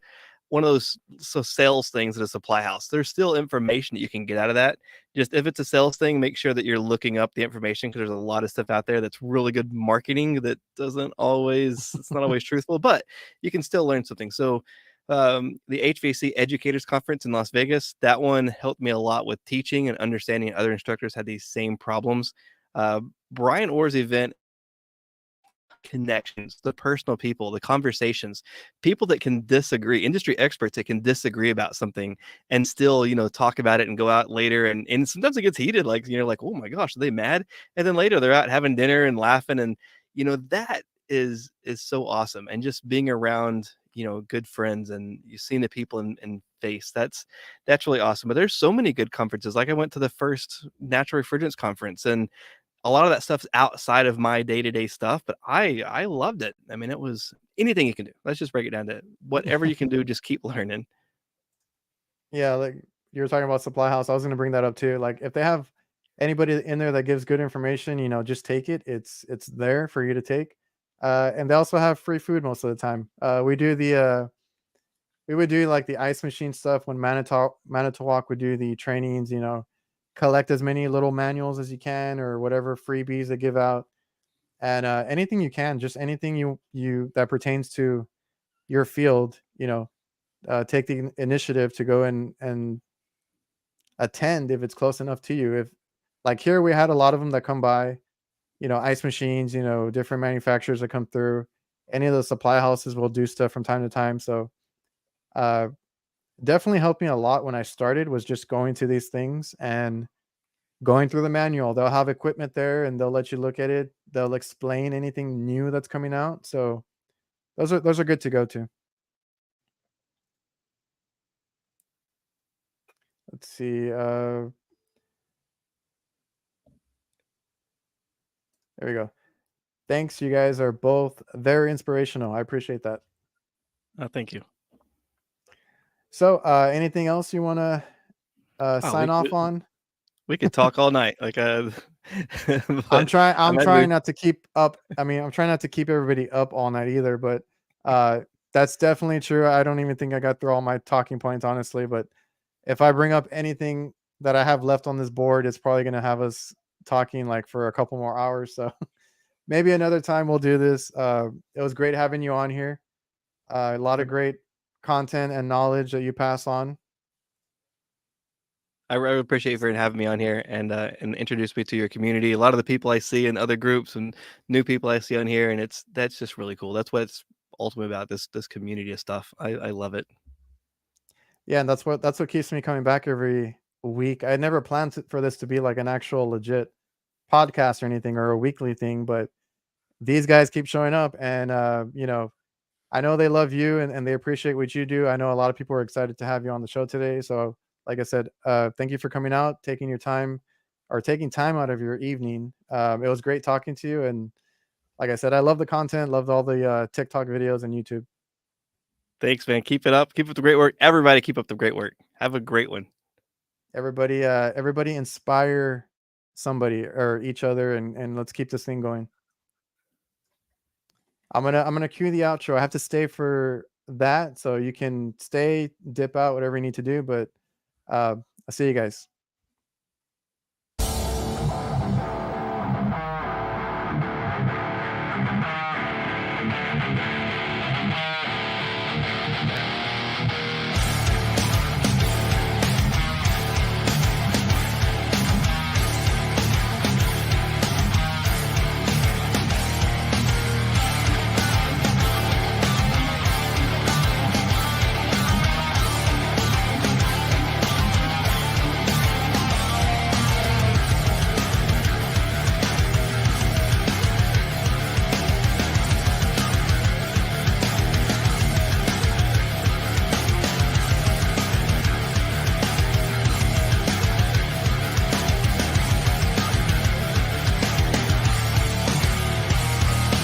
[SPEAKER 2] one of those sales things at a supply house, there's still information that you can get out of that. Just if it's a sales thing, make sure that you're looking up the information because there's a lot of stuff out there that's really good marketing that doesn't always it's not always truthful, but you can still learn something. So the HVAC Educators Conference in Las Vegas, that one helped me a lot with teaching and understanding other instructors had these same problems. Brian Orr's event connections, the personal people, the conversations, people that can disagree, industry experts that can disagree about something and still, talk about it and go out later. And sometimes it gets heated, like, like, oh my gosh, are they mad? And then later they're out having dinner and laughing. And, that is so awesome. And just being around, good friends and you seeing the people in face, that's really awesome. But there's so many good conferences. Like I went to the first natural refrigerants conference and a lot of that stuff's outside of my day-to-day stuff, but I loved it. I mean, it was anything you can do. Let's just break it down to whatever you can do, just keep learning.
[SPEAKER 1] Yeah, like you were talking about supply house. I was gonna bring that up too. Like if they have anybody in there that gives good information, just take it. It's there for you to take. And they also have free food most of the time. We would do like the ice machine stuff when Manitowoc would do the trainings. Collect as many little manuals as you can or whatever freebies they give out, and anything you can, just anything you that pertains to your field. Take the initiative to go and attend if it's close enough to you. If like here we had a lot of them that come by, ice machines, different manufacturers that come through. Any of the supply houses will do stuff from time to time. So uh definitely helped me a lot when I started was just going to these things and going through the manual. They'll have equipment there and they'll let you look at it. They'll explain anything new that's coming out. So those are good to go to. Let's see. There we go. Thanks. You guys are both very inspirational. I appreciate that.
[SPEAKER 2] Thank you.
[SPEAKER 1] So anything else you want to
[SPEAKER 2] Oh,
[SPEAKER 1] sign off on?
[SPEAKER 2] we could talk all night, like,
[SPEAKER 1] I'm
[SPEAKER 2] but
[SPEAKER 1] trying
[SPEAKER 2] I'm
[SPEAKER 1] I'm
[SPEAKER 2] happy.
[SPEAKER 1] trying not to keep up. I mean, I'm trying not to keep everybody up all night either, but that's definitely true. I don't even think I got through all my talking points, honestly, but if I bring up anything that I have left on this board, it's probably going to have us talking like for a couple more hours. So maybe another time we'll do this. It was great having you on here. A lot of great content and knowledge that you pass on.
[SPEAKER 2] I really appreciate you for having me on here and introduce me to your community. A lot of the people I see in other groups and new people I see on here, and that's just really cool. That's what it's ultimately about, this community of stuff. I love it.
[SPEAKER 1] Yeah, and that's what keeps me coming back every week. I never planned for this to be like an actual legit podcast or anything or a weekly thing, but these guys keep showing up and I know they love you and they appreciate what you do. I know a lot of people are excited to have you on the show today. So like I said, thank you for coming out, taking your time or taking time out of your evening. It was great talking to you. And like I said, I love the content, loved all the TikTok videos and YouTube.
[SPEAKER 2] Thanks, man. Keep it up. Keep up the great work. Everybody keep up the great work. Have a great one.
[SPEAKER 1] Everybody inspire somebody or each other and let's keep this thing going. I'm gonna cue the outro. I have to stay for that, so you can stay, dip out, whatever you need to do. But I'll see you guys.